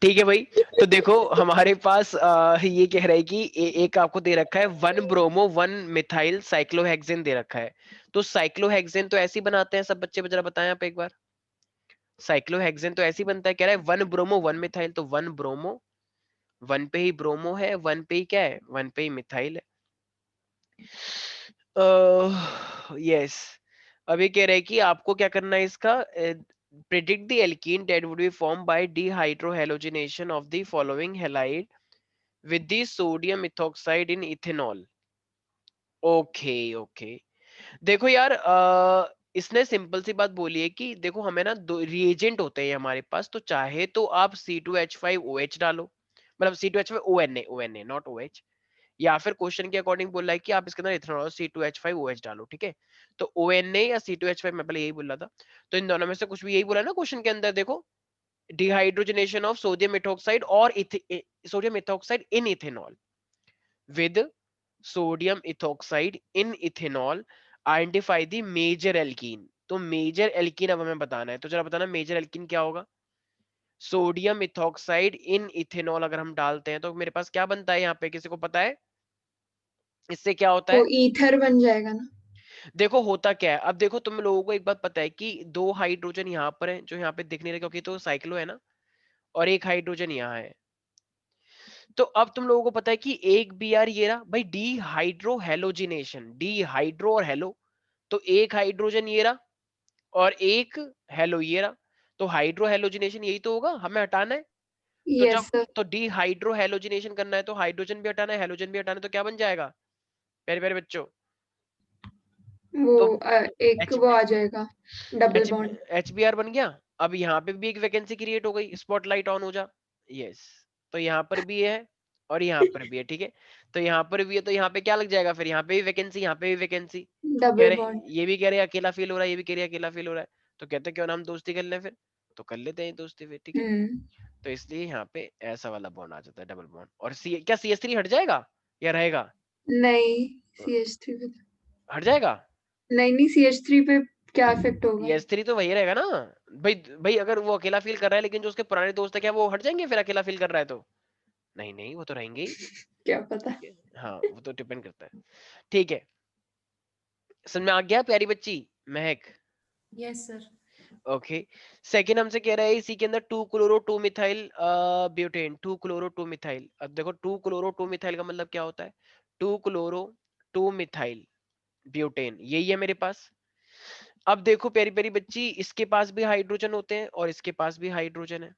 ठीक है भाई। तो देखो हमारे पास ये कह रहा है कि एक आपको दे रखा है 1 ब्रोमो 1 मिथाइल साइक्लोहेक्सेन दे रखा है। तो साइक्लोहेक्सेन तो ऐसे ही बनाते हैं सब बच्चे, जरा बताएं आप एक बार। साइक्लोहेक्सेन तो ऐसे ही बनता है, कह रहा है 1 ब्रोमो 1 मिथाइल, तो 1 ब्रोमो, 1 पे ही ब्रोमो है, 1 पे ही क्या है, 1 पे ही मिथाइल है। यस। अब ये कह रहा है कि आपको क्या करना है इसका, predict the alkene that would be formed by dehydrohalogenation of the following halide with the sodium ethoxide in ethanol। Okay okay. देखो यार इसने सिंपल सी बात बोली है कि देखो हमें ना दो रिएजेंट होते हैं हमारे पास, तो चाहे तो आप C2H5OH डालो, मतलब C2H5ONA नॉट OH, या फिर क्वेश्चन के अकॉर्डिंग बोल रहा है कि आप इसके अंदर इथेनॉल C2H5OH डालो, ठीक है। तो ONA या C2H5, मैं पहले यही बोल रहा था। तो इन दोनों में से कुछ भी, यही बोला ना क्वेश्चन के अंदर, देखो डिहाइड्रोजनेशन ऑफ सोडियम इथोक्साइड और sodium ethoxide in ethanol with sodium ethoxide in ethanol, identify the major alkene. तो मेजर एल्कीन अब हमें बताना है, तो जरा बताना मेजर एल्कीन क्या होगा। सोडियम इथोक्साइड इन इथेनॉल अगर हम डालते हैं तो मेरे पास क्या बनता है, यहाँ पे किसी को पता है इससे क्या होता वो है। ईथर बन जाएगा ना। देखो होता क्या है, अब देखो तुम लोगों को एक बात पता है कि दो हाइड्रोजन यहाँ पर है जो यहाँ पे दिख नहीं रहे क्योंकि तो साइक्लो है ना, और एक हाइड्रोजन यहाँ है। तो अब तुम लोगों को पता है कि एक बी आर ये रहा भाई, D hydro halogenation, D hydro और हेलो, तो एक हाइड्रोजन ये रहा और एक हेलो ये रहा। तो हाइड्रो हेलोजिनेशन यही तो होगा, हमें हटाना है। तो यस जब सर। तो डी हाइड्रो हेलोजिनेशन करना है तो हाइड्रोजन भी हटाना है, हेलोजन भी हटाना है, तो क्या बन जाएगा प्यारे प्यारे बच्चों। वो तो एक एच वो आ जाएगा, double H bond. H B R बन गया। अब यहाँ पे भी एक वैकेंसी क्रिएट हो गई, स्पॉटलाइट ऑन हो जा। यस। तो यहाँ पर भी है और यहाँ पर भी है, ठीक है। तो यहाँ पर भी है, तो यहाँ पे क्या लग जाएगा फिर, यहाँ पे भी वैकेंसी, यहाँ पे भी वैकेंसी। कह डबल रहे बॉन्ड। ये भी कह रहे अकेला फील हो रहा है, ये भी कह रहे अकेला फील हो रहा है। तो कहते क्यों ना हम दोस्ती कर लें फिर, तो कर लेते हैं दोस्ती फिर, ठीक है। हम्म। तो इसलिए यहाँ पे ऐसा वाला बॉन्ड आ जाता है, डबल बॉन्ड। और सी क्या CS3 हट जाएगा या रहेगा। नहीं, CH3 पे हट जाएगा। नहीं नहीं, CH3 पे क्या इफेक्ट होगा? CS3 तो वही रहेगा ना। भाई भाई अगर वो अकेला फील कर रहा है लेकिन जो उसके पुराने दोस्त है क्या वो हट जाएंगे फिर अकेला फील कर रहा है तो। नहीं नहीं वो तो रहेंगे ही। क्या पता। ठीक है। हाँ वो तो डिपेंड करता है। ठीक है। समझ में आ गया प्यारी बच्ची महक। Yes sir. ओके। सेकंड हमसे कह रहा है इसी के अंदर 2 chloro 2 methyl butane, 2 chloro 2 methyl. अब देखो 2 क्लोरो 2 मिथाइल का मतलब क्या होता है, 2 क्लोरो 2 मिथाइल ब्यूटेन, यही है मेरे पास। अब देखो प्यारी प्यारी बच्ची, इसके पास भी हाइड्रोजन होते हैं और इसके पास भी हाइड्रोजन है।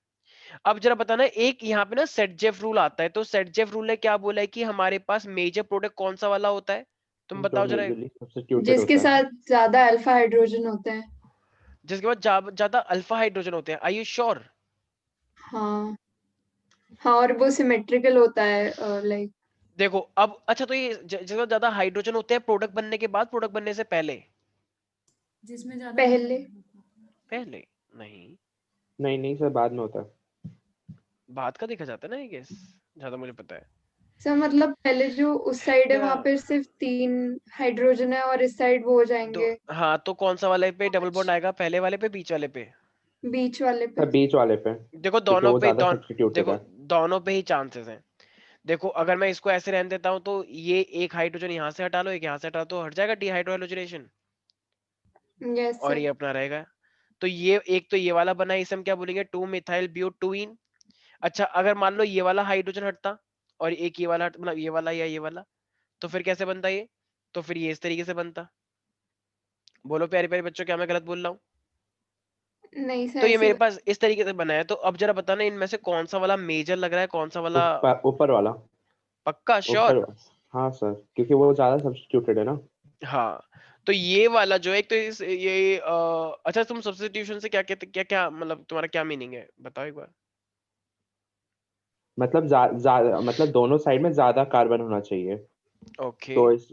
अब जरा बताना, एक यहाँ पे ना सेटजेफ रूल आता है, तो सेटजेफ रूल ने क्या बोला है कि हमारे पास मेजर प्रोडक्ट कौन सा वाला होता है, तुम जो बताओ जरा। मेजरली सब्स्टिट्यूटेड जिसके होता है। साथ ज्यादा अल्फा हाइड्रोजन होते हैं। जिसके बाद ज्यादा अल्फा हाइड्रोजन होते हैं, आई यू श्योर। हाँ हाँ, और वो सिमेट्रिकल होता है, लाइक। देखो अब अच्छा, तो ये जिसके बाद ज्यादा हाइड्रोजन होते हैं प्रोडक्ट बनने के बाद, प्रोडक्ट बनने से पहले। जिसमें ज्यादा पहले। पहले। नहीं, नहीं नहीं सर, बाद में होता है। बात का देखा जाता है ना, ये गेस ज्यादा मुझे पता है। सर मतलब पहले जो उस साइड है क्या वहां पे सिर्फ 3 हाइड्रोजन है और इस साइड वो हो दो, जाएंगे हाँ तो कौन सा वाले पे डबल 5 बॉन्ड आएगा, पहले वाले पे बीच वाले पे। बीच वाले पे। सर बीच वाले पे, देखो क्योंकि दोनों वो पे ज्यादा सब्स्टिट्यूटेड देखो है। दोनों पे ही चांसेस हैं। देखो अगर मैं इसको ऐसे रहने देता हूँ तो ये एक हाइड्रोजन यहाँ से हटा लो, एक यहाँ से हटा, तो हट जाएगा डिहाइड्रोजनेशन, यस और सर। ये अपना रहेगा। तो ये एक तो ये वाला बना है, इसे हम क्या बोलेंगे, 2 मिथाइल ब्यूटुइन। अच्छा अगर मान लो ये वाला हाइड्रोजन हटता और एक ये वाला मतलब ये वाला या ये वाला, तो फिर कैसे बनता ये, तो फिर ये इस तरीके से बनता। बोलो प्यारे प्यारे बच्चों, क्या मैं गलत बोल रहा हूँ। नहीं सर, तो ये ऐसे मेरे पास इस तरीके से बना है, तो अब जरा बताना इनमें से कौन सा वाला मेजर लग रहा है, कौन सा वाला। ऊपर ऊपर वाला। पक्का ऊपर श्योर। हाँ सर, क्योंकि वो ज्यादा सब्स्टिट्यूटेड है ना। हाँ। तो ये वाला जो है, एक तो ये अच्छा तुम सब्स्टिट्यूशन से क्या कहते, क्या क्या मतलब तुम्हारा क्या मीनिंग है बताओ एक बार। मतलब मतलब दोनों साइड में ज्यादा कार्बन होना चाहिए। ओके। तो इस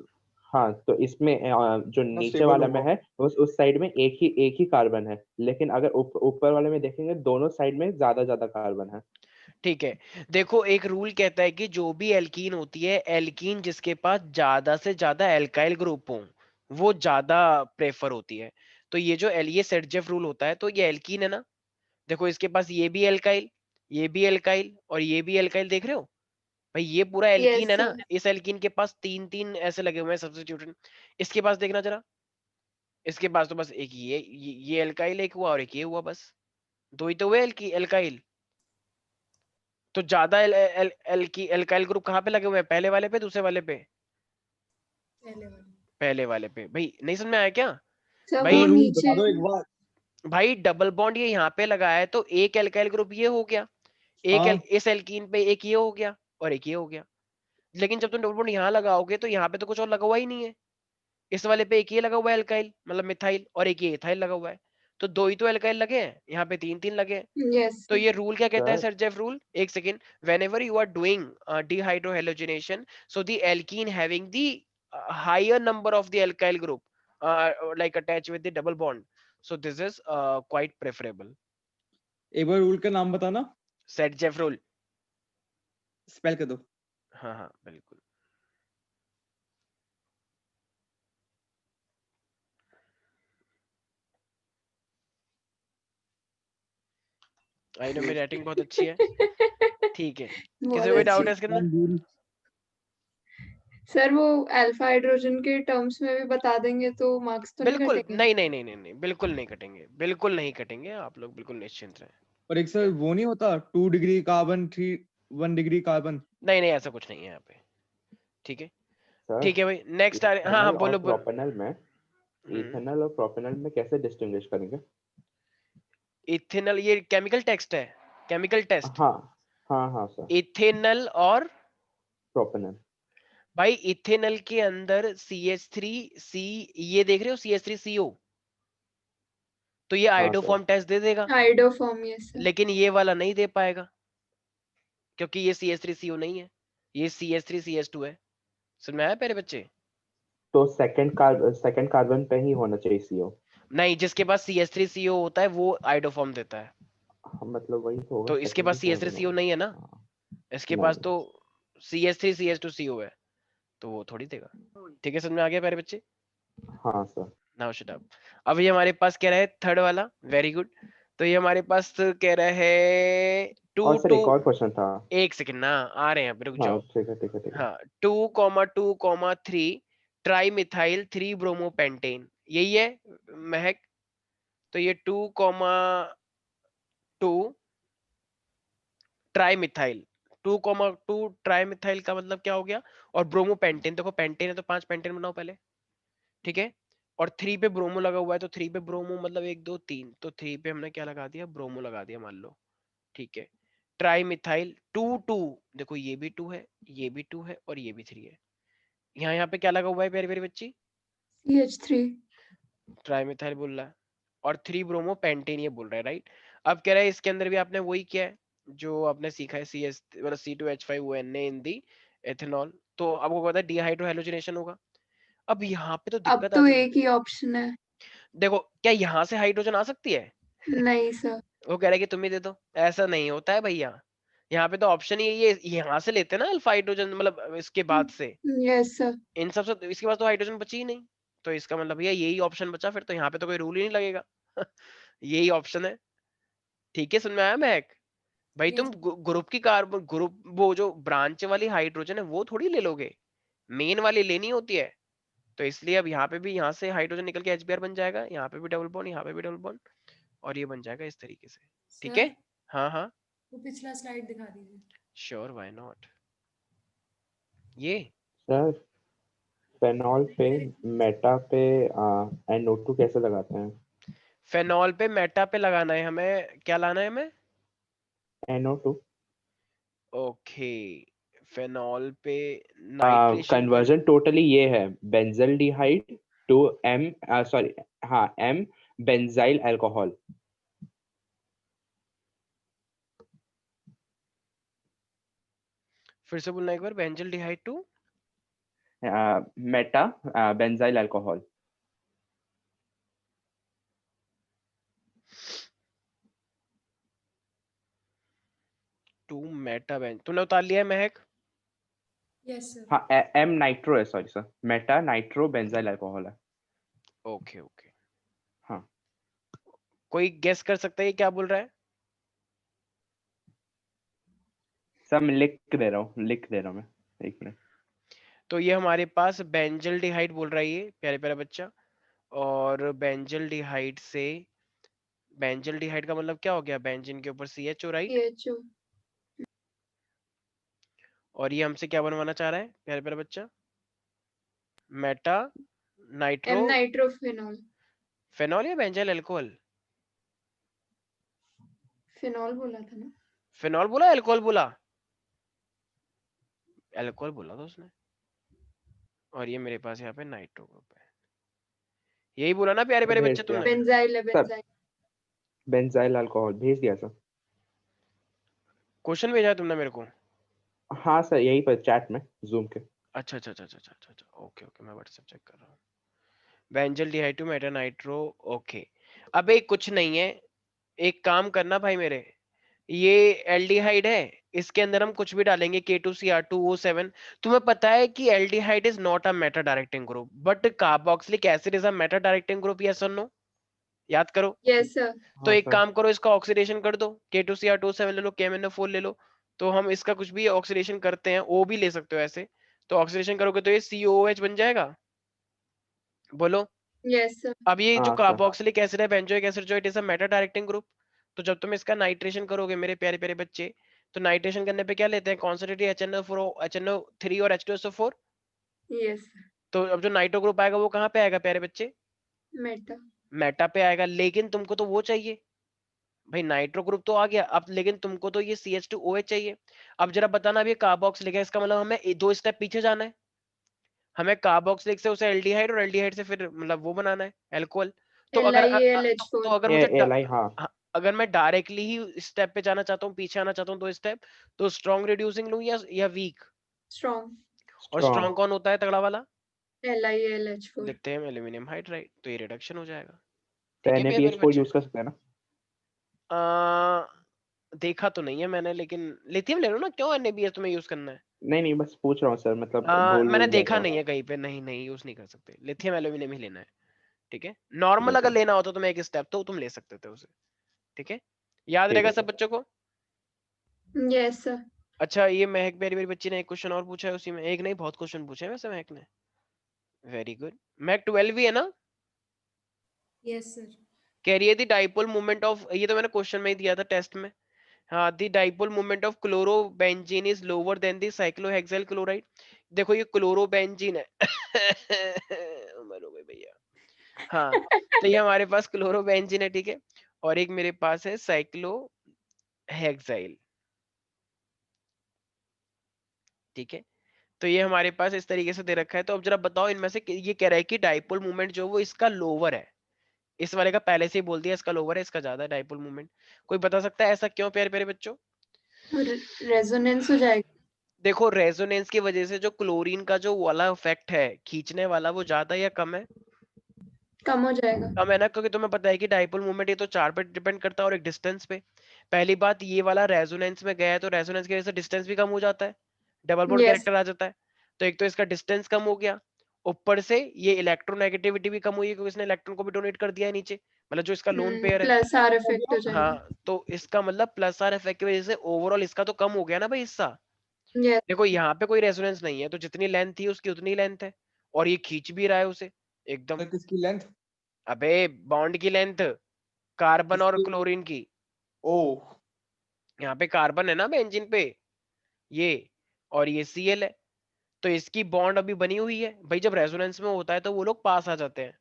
हाँ, तो इसमें जो नीचे स्टेबल वाला में होगा। है उस साइड में एक ही कार्बन है, लेकिन अगर ऊपर वाले में देखेंगे दोनों साइड में ज्यादा ज्यादा कार्बन है। ठीक है। देखो एक रूल कहता है कि जो भी एल्कीन होती है, एल्कीन जिसके पास ज्यादा से ज्यादा एल्काइल ग्रुप हो वो ज्यादा प्रेफर होती है। तो ये जो ये सेटजेफ रूल होता है, तो ये एल्कीन है ना, देखो इसके पास ये भी एल्काइल, ये भी एल्काइल और ये भी एल्काइल, देख रहे हो भाई, ये पूरा Yes, एल्कीन है ना, sir. इस एल्कीन के पास तीन तीन ऐसे लगे हुए हैं सब्स्टिट्यूशन। इसके पास देखना जरा, इसके पास तो बस एक ये एल्काइल एक हुआ और एक ये हुआ, बस दो ही तो हुए एल्काइल। तो ज्यादा एल्काइल ग्रुप कहाँ पे लगे हुए हैं, पहले वाले पे, दूसरे वाले पे? पहले वाले। पहले वाले पे। भाई नहीं समझ में आया क्या? Sir, भाई वो रूल नीचे बता दो एक बार। भाई डबल बॉन्ड ये यहाँ पे लगा है, तो एक एल्काइल ग्रुप ये हो गया, हाँ इस एल्कीन पे एक ये हो गया और एक ये हो गया। लेकिन जब तुम डबल बॉन्ड यहाँ लगाओगे तो यहाँ पे तो कुछ और लगा हुआ ही नहीं है। इस वाले पे एक ये लगा हुआ है एल्काइल, मतलब मिथाइल, और एक ये इथाइल लगा हुआ है। तो दो ही तो एल्काइल लगे हैं, यहाँ पे तीन तीन लगे हैं। yes, तो sir. ये रूल क्या कहता है सर सर जेफ रूल, एक second, whenever you are doing dehydrohallucination, so the alkene having the higher number of the alkyl group like attached with the double bond, so this is quite preferable. एक बार rule का नाम बताना, set Jeff rule. Spell कर दो। हाँ हाँ बिल्कुल। I know मेरी राइटिंग बहुत अच्छी है, ठीक है। किसी बहुत को कोई डाउट अच्छी. है इसके अंदर? सर वो अल्फा हाइड्रोजन के टर्म्स में भी बता देंगे तो मार्क्स तो नहीं बिल्कुल कटेंगे? नहीं नहीं नहीं नहीं नहीं, बिल्कुल नहीं कटेंगे, बिल्कुल नहीं कटेंगे, आप लोग बिल्कुल निश्चिंत रहें। और एक सर वो नहीं होता 2 डिग्री कार्बन 1 डिग्री कार्बन? नहीं नहीं ऐसा कुछ नहीं है यहाँ पे, ठीक है। सर ठीक है भाई, नेक्स्ट आ रहे, हाँ हाँ इथेनॉल और बोलो बोलो। प्रोपेनॉल में हम्म, इथेनॉल और प्रोपेनॉल में कैसे डिस्टिंग्विश करेंगे? इथेनॉल, ये केमिकल टेक्स्ट है, केमिकल टेस्ट। हाँ हाँ हाँ सर, इथेनॉल और प्रोपेनॉल। भाई इथेनॉल के अंदर CH3C, ये देख रहे हो CH3CO, तो ये हाँ सर, आइडोफॉर्म टेस्ट दे देगा, हाइड्रोफॉर्म, यस सर. लेकिन ये वाला नहीं दे पाएगा क्योंकि ये CH3CO नहीं है, ये CH3CH2 है। सुन में आया प्यारे बच्चे? तो सेकंड कार्बन पे ही होना चाहिए CO। नहीं, जिसके पास CH3CO होता है वो आइडोफॉर्म देता है, हाँ, मतलब वही तो होगा, तो इसके सेकंड पास पे कौन CH3CO होगा? नहीं है ना, हाँ, इसके पास नहीं तो CH3CH2CO है, तो वो थोड़ी देगा। ठीक है, समझ में आ गया प्यारे बच्चे? हाँ सर। Now shut up. अब ये हमारे पास कह रहा है थर्ड वाला, वेरी गुड। तो ये हमारे पास कह रहा है टू और सर टू, एक और क्वेश्चन था। एक सेकंड ना, आ रहे हैं, अब रुक हाँ जाओ। ठीक है ठीक है ठीक है। हाँ, 2,2,3 ट्राई मिथाइल 3 ब्रोमोपेंटेन, यही है महक? तो ये 2,2 ट्राई मिथाइल, 2,2 ट्राई मिथाइल का मतलब क्या हो गया? और ब्रोमोपेंटेन, देखो पेंटेन है तो 5 पेंटेन बनाओ पहले, ठीक है। और 3 पे ब्रोमो लगा हुआ है, तो 3 पे ब्रोमो मतलब 1 2 3, तो 3 पे हमने क्या लगा दिया, ब्रोमो लगा दिया मान लो, ठीक है। ट्राई मिथाइल 2,2, देखो ये भी 2 है, ये भी 2 है और ये भी 3 है। यहाँ पे क्या लगा हुआ है प्यारी प्यारी बच्ची? CH3. ट्राई मिथाइल बोल रहा है और 3 ब्रोमो पेंटेन ये बोल रहा है, राइट। अब कह रहा है इसके अंदर भी आपने वही किया है जो आपने सीखा है, CS मतलब C2H5ONA इन दी एथेनॉल, तो आपको पता है डिहाइड्रो हेलोजिनेशन होगा। अब यहाँ पे तो अब दिक्कत तो आती है, एक ही ऑप्शन है. देखो क्या यहाँ से हाइड्रोजन आ सकती है? नहीं सर. वो कह रहा है कि तुम ही दे दो, ऐसा नहीं होता है भैया। यहाँ पे तो ऑप्शन ही ये यहाँ से लेते हैं ना अल्फा हाइड्रोजन, मतलब इसके बाद से यस सर. इन सब से, इसके बाद तो हाइड्रोजन बची ही नहीं, तो इसका मतलब भैया यही ऑप्शन बचा, फिर तो यहाँ पे तो कोई रूल ही नहीं लगेगा। यही ऑप्शन है, ठीक है, समझ में आया महक? भाई तुम Yes. ग्रुप की कार्बन ग्रुप, वो जो ब्रांच वाली हाइड्रोजन है वो थोड़ी ले लोगे, मेन वाली लेनी होती है। तो इसलिए अब यहाँ पे भी, यहाँ से हाइड्रोजन निकल के HBr बन जाएगा, यहाँ पे भी डबल बॉन्ड, यहाँ पे भी डबल बॉन्ड, और ये बन जाएगा इस तरीके से, ठीक है। सर हाँ हाँ वो पिछला स्लाइड दिखा दीजिए। Sure, why not. ये सर फेनॉल पे मेटा पे NO2 कैसे लगाते हैं? फेनॉल पे मेटा पे लगाना है हमें, क्या लाना है हमें? NO2 ओके, फेनॉल पे नाइट्रेशन पे, कन्वर्जन टोटली ये है, बेंजल्डिहाइड टू M, सॉरी हाँ M बेंजाइल अल्कोहल। फिर से बोलना एक बार, benzaldehyde to meta benzyl alcohol. To meta benz, तूने उतार लिया है महक? Yes sir. हाँ M नाइट्रो है, sorry sir, meta nitro benzyl alcohol है। ओके ओके, हाँ कोई गेस कर सकता है ये क्या बोल रहा है? सर मैं लिख दे रहा हूँ मैं, एक मिनट। तो ये हमारे पास बेंजल डिहाइड बोल रहा है ये प्यारे प्यारा बच्चा, और बेंजल डिहाइड से, बेंजल डिहाइड का मतलब क्या हो गया, बेंजीन के ऊपर CHO, राइट। CHO। और ये हमसे क्या बनवाना चाह रहा है प्यारे प्यारा बच्चा, Meta nitro M nitrophenol. Phenol या बेंजाइल अल्कोहल। फिनॉल बोला था ना। फेनॉल बोला, अल्कोहल बोला, अल्कोहल बोला था उसने। और ये मेरे पास यहाँ पे नाइट्रो ग्रुप है, यही बोला ना प्यारे प्यारे भेज बच्चे दिया तुमने। बेंजाइल है, सर, बेंजाइल। बेंजाइल अल्कोहल भेज दिया सर। क्वेश्चन भेजा है तुमने मेरे को। हाँ सर, यही पर चैट में जूम के। अच्छा अच्छा अच्छा अच्छा अच्छा अच्छा, ओके ओके, मैं व्हाट्सएप चेक कर रहा हूँ। Benzaldehyde to meta nitro, okay. अबे कुछ नहीं है, एक काम करना भाई मेरे, ये एल्डिहाइड है, इसके अंदर हम कुछ भी डालेंगे K2Cr2O7। तुम्हें पता है कि aldehyde is not a Meta directing group but carboxylic acid is a Meta directing group, yes और नो, याद करो। Yes sir. तो हाँ एक सर। काम करो, इसका ऑक्सीडेशन कर दो, K2Cr2O7 ले लो, KMnO4 ले लो। तो हम इसका कुछ भी ऑक्सीडेशन करते हैं, O भी ले सकते हो ऐसे। तो ऑक्सीडेशन करोगे तो ये COOH बन जाएगा, बोलो। Yes sir. अब ये जो हाँ सर। कार्बोक्सिलिक एसिड है, बेंजोइक एसिड, जो it is a Meta directing group. तो जब तुम इसका नाइट्रेशन करोगे मेरे प्यारे प्यारे बच्चे, तो नाइट्रेशन करने पे क्या लेते हैं, कॉन्सेंट्रेटेड HNO3 और H2SO4। यस। तो अब जो नाइट्रो ग्रुप आएगा वो कहाँ पे आएगा प्यारे बच्चे, मेटा। मेटा पे आएगा। लेकिन तुमको तो वो चाहिए भाई, नाइट्रो ग्रुप तो आ गया अब, लेकिन तुमको तो ये CH2OH चाहिए। अब जरा बताना, अब ये कार्बोक्सिलिक है, इसका मतलब हमें 2 स्टेप पीछे जाना है, हमें कार्बोक्सिलिक से उसे एल्डिहाइड, और एल्डिहाइड से फिर मतलब वो बनाना है अल्कोहल। तो अगर तो LiAlH4। अगर मुझे LI, हाँ। हाँ, अगर मैं डायरेक्टली ही स्टेप पे जाना चाहता हूँ, पीछे आना चाहता हूँ 2 स्टेप, तो स्ट्रॉन्ग रिड्यूसिंग लूं या वीक। स्ट्रॉन्ग। और स्ट्रॉन्ग। स्ट्रॉन्ग कौन होता है तगड़ा वाला, LiAlH4। देखते हैं, एल्यूमिनियम हाइड्राइड, तो ये रिडक्शन हो जाएगा। तो ठीक है प्यारे प्यारे NaBH4 बच्चे, यूज कर सकते हैं ना? देखा तो नहीं है मैंने, लेकिन लिथियम ले लो ना, क्यों NaBH तुम्हें यूज करना है। नहीं बस पूछ रहा हूँ सर, मतलब भूल मैंने भूल देखा जाता नहीं हूँ। है कहीं पे, नहीं नहीं यूज नहीं कर सकते, लिथियम एल्यूमिनियम ही लेना है। ठीक है, नॉर्मल ठीक अगर है लेना होता तो मैं एक स्टेप तो तुम ले सकते थे उसे। ठीक है, याद ठीक रहेगा है सब सर। बच्चों को। Yes sir. अच्छा, ये महक मेरी मेरी बच्ची ने एक क्वेश्चन और पूछा है, उसी में एक नहीं बहुत क्वेश्चन पूछे हैं वैसे महक ने। Very good. महक 12 भी है ना। Yes sir. कह रही है दी डाइपोल मोमेंट ऑफ, ये तो मैंने क्वेश्चन में ही दिया था टेस्ट में। हाँ, the dipole moment of chlorobenzene is lower than the cyclohexyl chloride. देखो ये क्लोरोबेंजीन है उम्र हो गई भैया। हाँ, तो ये हमारे पास क्लोरोबेंजीन है, ठीक है, और एक मेरे पास है साइक्लोहेक्साइल। ठीक है, तो ये हमारे पास इस तरीके से दे रखा है। तो अब जरा बताओ इनमें से ये कह रहा है कि डाइपोल मूवमेंट जो वो इसका लोअर है, इस वाले का पहले से ही बोल दिया इसका लोअर है, इसका ज्यादा है डाइपोल मूवमेंट। कोई बता सकता है ऐसा क्यों प्यारे प्यारे बच्चों। रेजोनेंस हो जाएगा। देखो रेजोनेंस की वजह से जो क्लोरीन का जो वाला इफेक्ट है खींचने वाला, वो ज्यादा या कम है, कम हो जाएगा। कम है ना, क्योंकि तुम्हें पता है कि डाइपोल मूवमेंट ये तो चार पे डिपेंड करता है और एक डिस्टेंस पे। पहली बात, ये वाला रेजोनेंस में गया है तो रेजोनेंस की वजह से डिस्टेंस भी कम हो जाता है, डबल बॉन्ड यस। कैरेक्टर आ जाता है। तो एक तो इसका डिस्टेंस कम हो गया, ऊपर से ये इलेक्ट्रोनेगेटिविटी भी कम हुई है क्योंकि इसने इलेक्ट्रॉन को भी डोनेट कर दिया है नीचे, मतलब जो इसका लोन पेयर है। प्लस आर इफेक्ट हो जाएगा। हाँ, तो इसका मतलब प्लस आर इफेक्ट की वजह से ओवरऑल इसका तो कम हो गया ना भाई हिस्सा। यस। देखो यहाँ पे कोई रेजोनेंस नहीं है, तो जितनी लेंथ थी उसकी उतनी लेंथ है, और ये खींच भी रहा है उसे एकदम। सर किसकी लेंथ? अबे बॉन्ड की लेंथ, कार्बन और किसकी? क्लोरीन की। ओ। यहाँ पे कार्बन है ना बेंजीन पे, ये, और ये Cl है, तो इसकी बॉन्ड अभी बनी हुई है भाई। जब रेजोनेंस में होता है तो वो लोग पास आ जाते हैं।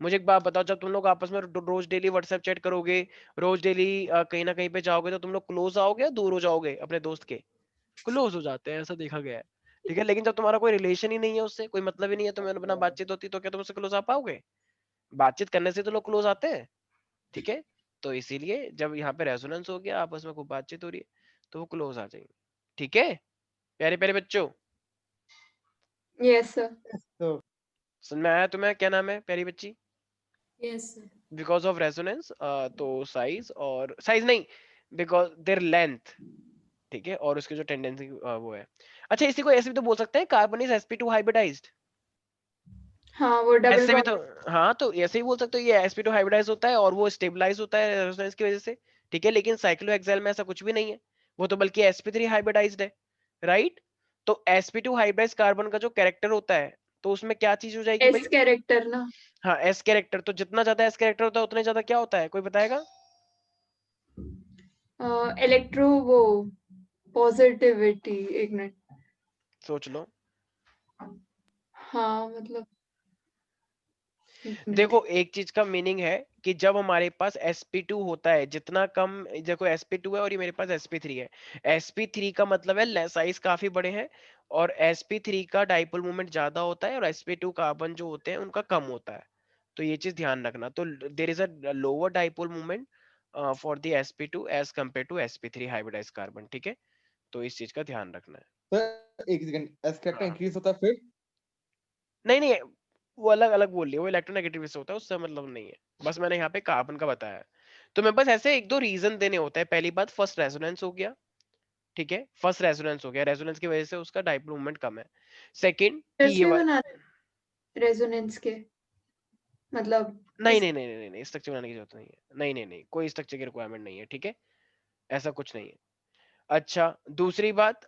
मुझे एक बात बताओ, जब तुम लोग आपस में रोज डेली व्हाट्सएप चैट करोगे, रोज डेली कहीं ना कहीं पे जाओगे, तो तुम लोग क्लोज आओगे या दूर हो जाओगे अपने दोस्त के। क्लोज हो जाते हैं, ऐसा देखा गया है। ठीक है, लेकिन जब तुम्हारा कोई रिलेशन ही नहीं है उससे, कोई मतलब ही नहीं है, तुम्हें अपना बातचीत होती, तो क्या तुम उससे क्लोज आ पाओगे। बातचीत करने से तो लोग क्लोज आते हैं। ठीक है, तो इसीलिए जब यहाँ पे रेजोनेंस हो गया, आपस में खूब बातचीत हो रही है, तो वो क्लोज आ जाएंगे। ठीक है प्यारे प्यारे बच्चों, यस सर। तो समझ में आया तुम्हें, क्या नाम है प्यारी बच्ची। Yes sir. Because of resonance, तो साइज, और साइज नहीं, बिकॉज देयर लेंथ। ठीक है, और उसकी जो टेंडेंसी वो है। अच्छा, इसी को ऐसे भी तो बोल सकते हैं, कार्बन इज sp2 हाइब्रिडाइज्ड। हाँ, वो डबल ऐसे भी तो, बॉन्ड। हाँ, तो ऐसे ही बोल सकते हो, ये sp2 हाइब्रिडाइज होता है और वो स्टेबलाइज होता है रेजोनेंस की वजह से। ठीक है, लेकिन साइक्लोहेक्साइल में ऐसा कुछ भी नहीं है, वो तो बल्कि sp3 हाइब्रिडाइज्ड है, राइट? तो sp2 हाइब्रिडाइज्ड कार्बन का जो कैरेक्टर होता है, तो उसमें क्या चीज हो जाएगी भाई? एस कैरेक्टर ना। हाँ, s कैरेक्टर। तो जितना ज्यादा s कैरेक्टर होता है उतना ज्यादा क्या होता है, कोई बताएगा? इलेक्ट्रो वो पॉजिटिविटी, एक मिनट। सोच लो। हाँ मतलब एक मिनट। देखो, एक चीज का मीनिंग है कि जब हमारे पास sp2 होता है, जितना कम, देखो sp2 है और ये मेरे पास sp3 है। sp3 का मतलब है साइज काफी बड़े हैं, और sp3 का डाइपोल मोमेंट ज्यादा होता है, और sp2 कार्बन जो होते हैं उनका कम होता है। तो ये चीज ध्यान रखना। तो there is a lower dipole moment for the sp2 as compare to sp3 hybridize carbon, ठीक है? तो इस चीज का ध्यान रखना है। सर एक सेकंड, एस कैरेक्टर हाँ। इंक्रीज होता है फिर? नहीं नहीं, वो अलग अलग बोल लिया, वो इलेक्ट्रोनेगेटिव से होता है, उससे मतलब नहीं है। बस मैंने यहाँ पे कार्बन का बताया है। तो मैं बस ऐसे एक दो रीजन देने होता है। पहली बात, फर्स्ट रेजोनेंस हो गया, ठीक है? फर्स्ट रेजोनेंस हो गया, रेजोनेंस की वजह से उसका डाइपोल मोमेंट कम है। सेकंड कि ये कैसे बना रेजोनेंस के, मतलब नहीं इस नहीं नहीं नहीं नहीं, स्ट्रक्चर बनाने की जरूरत नहीं है। नहीं नहीं नहीं, कोई स्ट्रक्चर की रिक्वायरमेंट नहीं है, ठीक है? ऐसा कुछ नहीं है। अच्छा, दूसरी बात,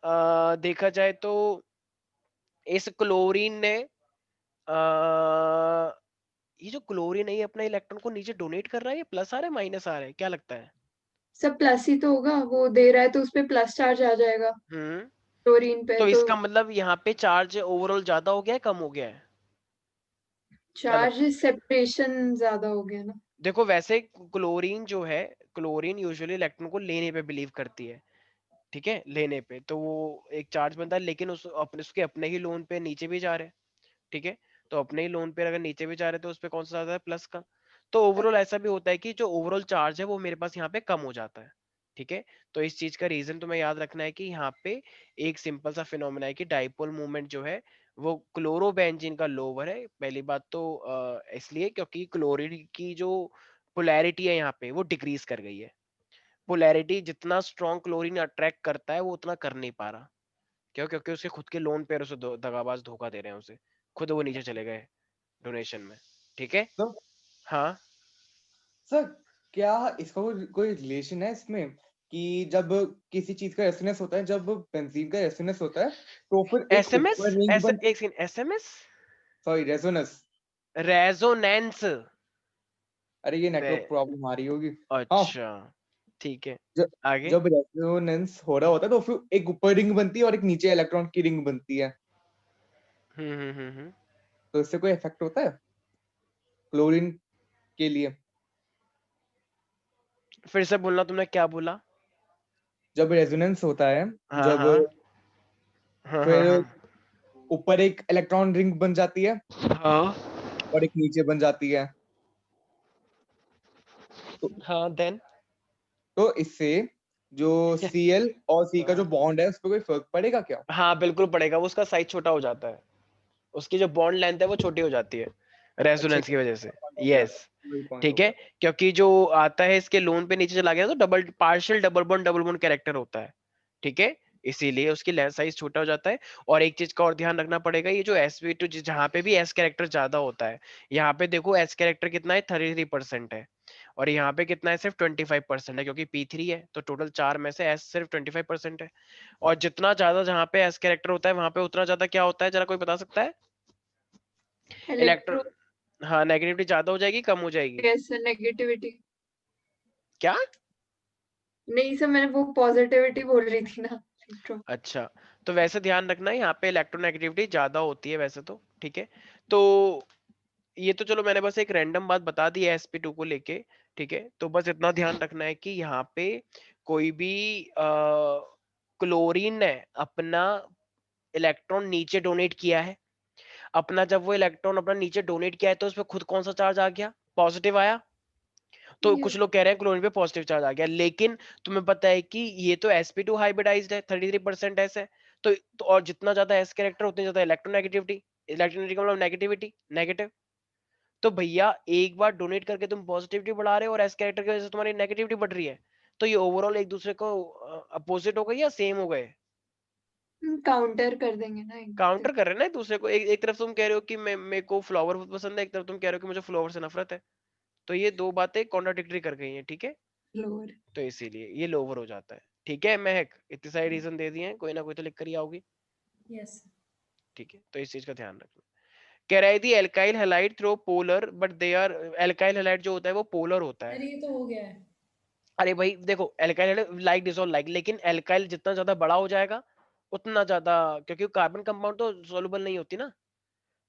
देखा जाए तो इस क्लोरीन ने ये जो क्लोरीन है, ये अपना इलेक्ट्रॉन को नीचे डोनेट कर रहा है, ये प्लस आ रहा है माइनस आ रहा है, क्या लगता है? सब प्लस ही तो होगा, वो दे रहा है तो उसपे प्लस चार्ज आ जाएगा हम्म। क्लोरीन पे, तो तो इसका मतलब यहाँ पे चार्ज ओवरऑल ज्यादा हो गया है, कम हो गया है? क्या चार्ज लगता है? सेपरेशन ज्यादा हो गया ना। देखो, वैसे क्लोरीन जो है, क्लोरीन यूजुअली इलेक्ट्रॉन को लेने पे बिलीव करती है, ठीक है? लेने पे तो वो एक चार्ज बनता है, लेकिन उसके अपने ही लोन पे नीचे भी जा रहे हैं, ठीक है? तो अपने ही लोन पे अगर नीचे भी जा रहे हैं तो उस पे कौन सा ज्यादा है, प्लस का। तो ओवरऑल ऐसा भी होता है कि जो ओवरऑल चार्ज है वो मेरे पास यहाँ पे कम हो जाता है, ठीक है? तो इस चीज का रीजन तुम्हें याद रखना है कि यहाँ पे एक सिंपल सा फिनोमेना है कि डाइपोल मूवमेंट जो है वो क्लोरोबेंजीन का लोअर है। पहली बात तो इसलिए क्योंकि क्लोरीन की जो पोलैरिटी है यहाँ पे वो डिक्रीज कर गई है। पोलैरिटी जितना स्ट्रॉन्ग क्लोरीन अट्रैक्ट करता है वो उतना कर नहीं पा रहा। क्यों? क्योंकि उसके खुद के लोन पेयर उसे दगाबाज धोखा दे रहे हैं उसे, खुद वो नीचे चले गए डोनेशन में, ठीक है? तो हाँ। सर क्या इसका कोई रिलेशन है इसमें कि जब किसी चीज का रेजोनेंस होता है, जब बेंजीन का रेजोनेंस होता है तो फिर एक एसएमएस, ऊपर रिंग बन, एक second, SMS, sorry resonance, resonance. अरे ये नेटवर्क बे- प्रॉब्लम आ रही होगी। हाँ, अच्छा, ठीक है, जब आगे। जब रेजोनेंस हो रहा होता है तो फिर एक ऊपर रिंग बनती है और एक नीचे इलेक्ट्रॉन की रिंग बनती है, हम्म। तो इससे कोई इफेक्ट होता है क्लोरीन के लिए? फिर से बोलना, तुमने क्या बोला? जब रेजोनेंस होता है, हाँ जब हाँ फिर हाँ ऊपर एक इलेक्ट्रॉन रिंग बन जाती है हाँ और एक नीचे बन जाती है, तो, हाँ, देन तो इससे जो Cl और C का जो बॉन्ड है उस पर कोई फर्क पड़ेगा क्या? हाँ बिल्कुल पड़ेगा, वो उसका साइज छोटा हो जाता है, उसकी जो बॉन्ड लेंथ है वो छोटी हो जाती है अच्छा, रेजोनेंस की वजह से। हो गया, यस, वही पॉइंट हो ठीक है? गया। क्योंकि जो आता है इसके लोन पे नीचे चला गया तो double partial double bond character होता है, ठीक है? इसीलिए उसकी साइज छोटा हो जाता है। और एक चीज का और ध्यान रखना पड़ेगा, ये जो sp2 जहां पे भी s कैरेक्टर ज्यादा होता है, यहाँ पे देखो s कैरेक्टर कितना है, 33% है, और यहाँ पे कितना है, सिर्फ 25% है, क्योंकि p3 है तो टोटल 4 में से s सिर्फ 25% है। और जितना ज्यादा जहाँ पे s कैरेक्टर होता है वहां पे उतना ज्यादा क्या होता है, जरा कोई बता सकता है? इलेक्ट्रो इलेक्ट्रॉन, हाँ, नेगेटिविटी ज्यादा हो जाएगी, कम हो जाएगी? कैसे नेगेटिविटी? क्या? नहीं सर, मैंने वो पॉजिटिविटी बोल रही थी ना, इलेक्ट्रो। अच्छा, तो वैसे ध्यान रखना है यहाँ पे इलेक्ट्रोनेगेटिविटी ज्यादा होती है वैसे तो, ठीक है? तो ये तो चलो मैंने बस एक रैंडम बात बता दी है sp2 को लेके, ठीक है? तो बस इतना ध्यान रखना है कि यहाँ पे कोई भी क्लोरीन ने अपना इलेक्ट्रॉन नीचे डोनेट किया है, अपना जब वो इलेक्ट्रॉन अपना नीचे डोनेट किया है तो उसपे खुद कौन सा चार्ज आ गया, पॉजिटिव आया। तो कुछ लोग कह रहे हैं क्लोरीन पे पॉजिटिव चार्ज आ गया, लेकिन तुम्हें पता है कि ये तो sp2 हाइब्रिडाइज्ड है, 33% एस है। तो और जितना ज्यादा एस कैरेक्टर उतनी ज्यादा इलेक्ट्रोनेगेटिविटी, इलेक्ट्रोनेगेटिविटी का मतलब नेगेटिविटी, नेगेटिव। तो भैया एक बार डोनेट करके तुम पॉजिटिविटी बढ़ा रहे हो और एस कैरेक्टर की वजह से तुम्हारी नेगेटिविटी बढ़ रही है, तो ये ओवरऑल एक दूसरे को अपोजिट हो गई या सेम हो गए? काउंटर कर देंगे ना एक काउंटर दूसरे। कर रहे हैं ना एक दूसरे को। एक तरफ तुम कह रहे हो कि मैं, मेरे को फ्लावर बहुत पसंद है, एक तरफ तुम कह रहे हो कि मुझे फ्लावर से नफरत है। तो ये दो बातें कॉन्ट्राडिक्टरी कर गई हैं, ठीक है? लोअर। तो इसीलिए ये लोअर हो जाता है। ठीक है महक, इतने सारे रीजन दे दिए हैं, कोई ना कोई तो लिख कर ही आओगी। Yes. ठीक है, तो इस चीज का ध्यान रखना। कह रहा है the alkyl halide throw polar but they are, alkyl halide जो होता है वो पोलर होता है। अरे ये तो हो गया है। अरे भाई देखो, एल्काइल लाइक डिसॉल्व लाइक, लेकिन एल्काइल जितना ज्यादा बड़ा हो जाएगा उतना ज्यादा, क्योंकि कार्बन कंपाउंड तो सोलुबल नहीं होती ना,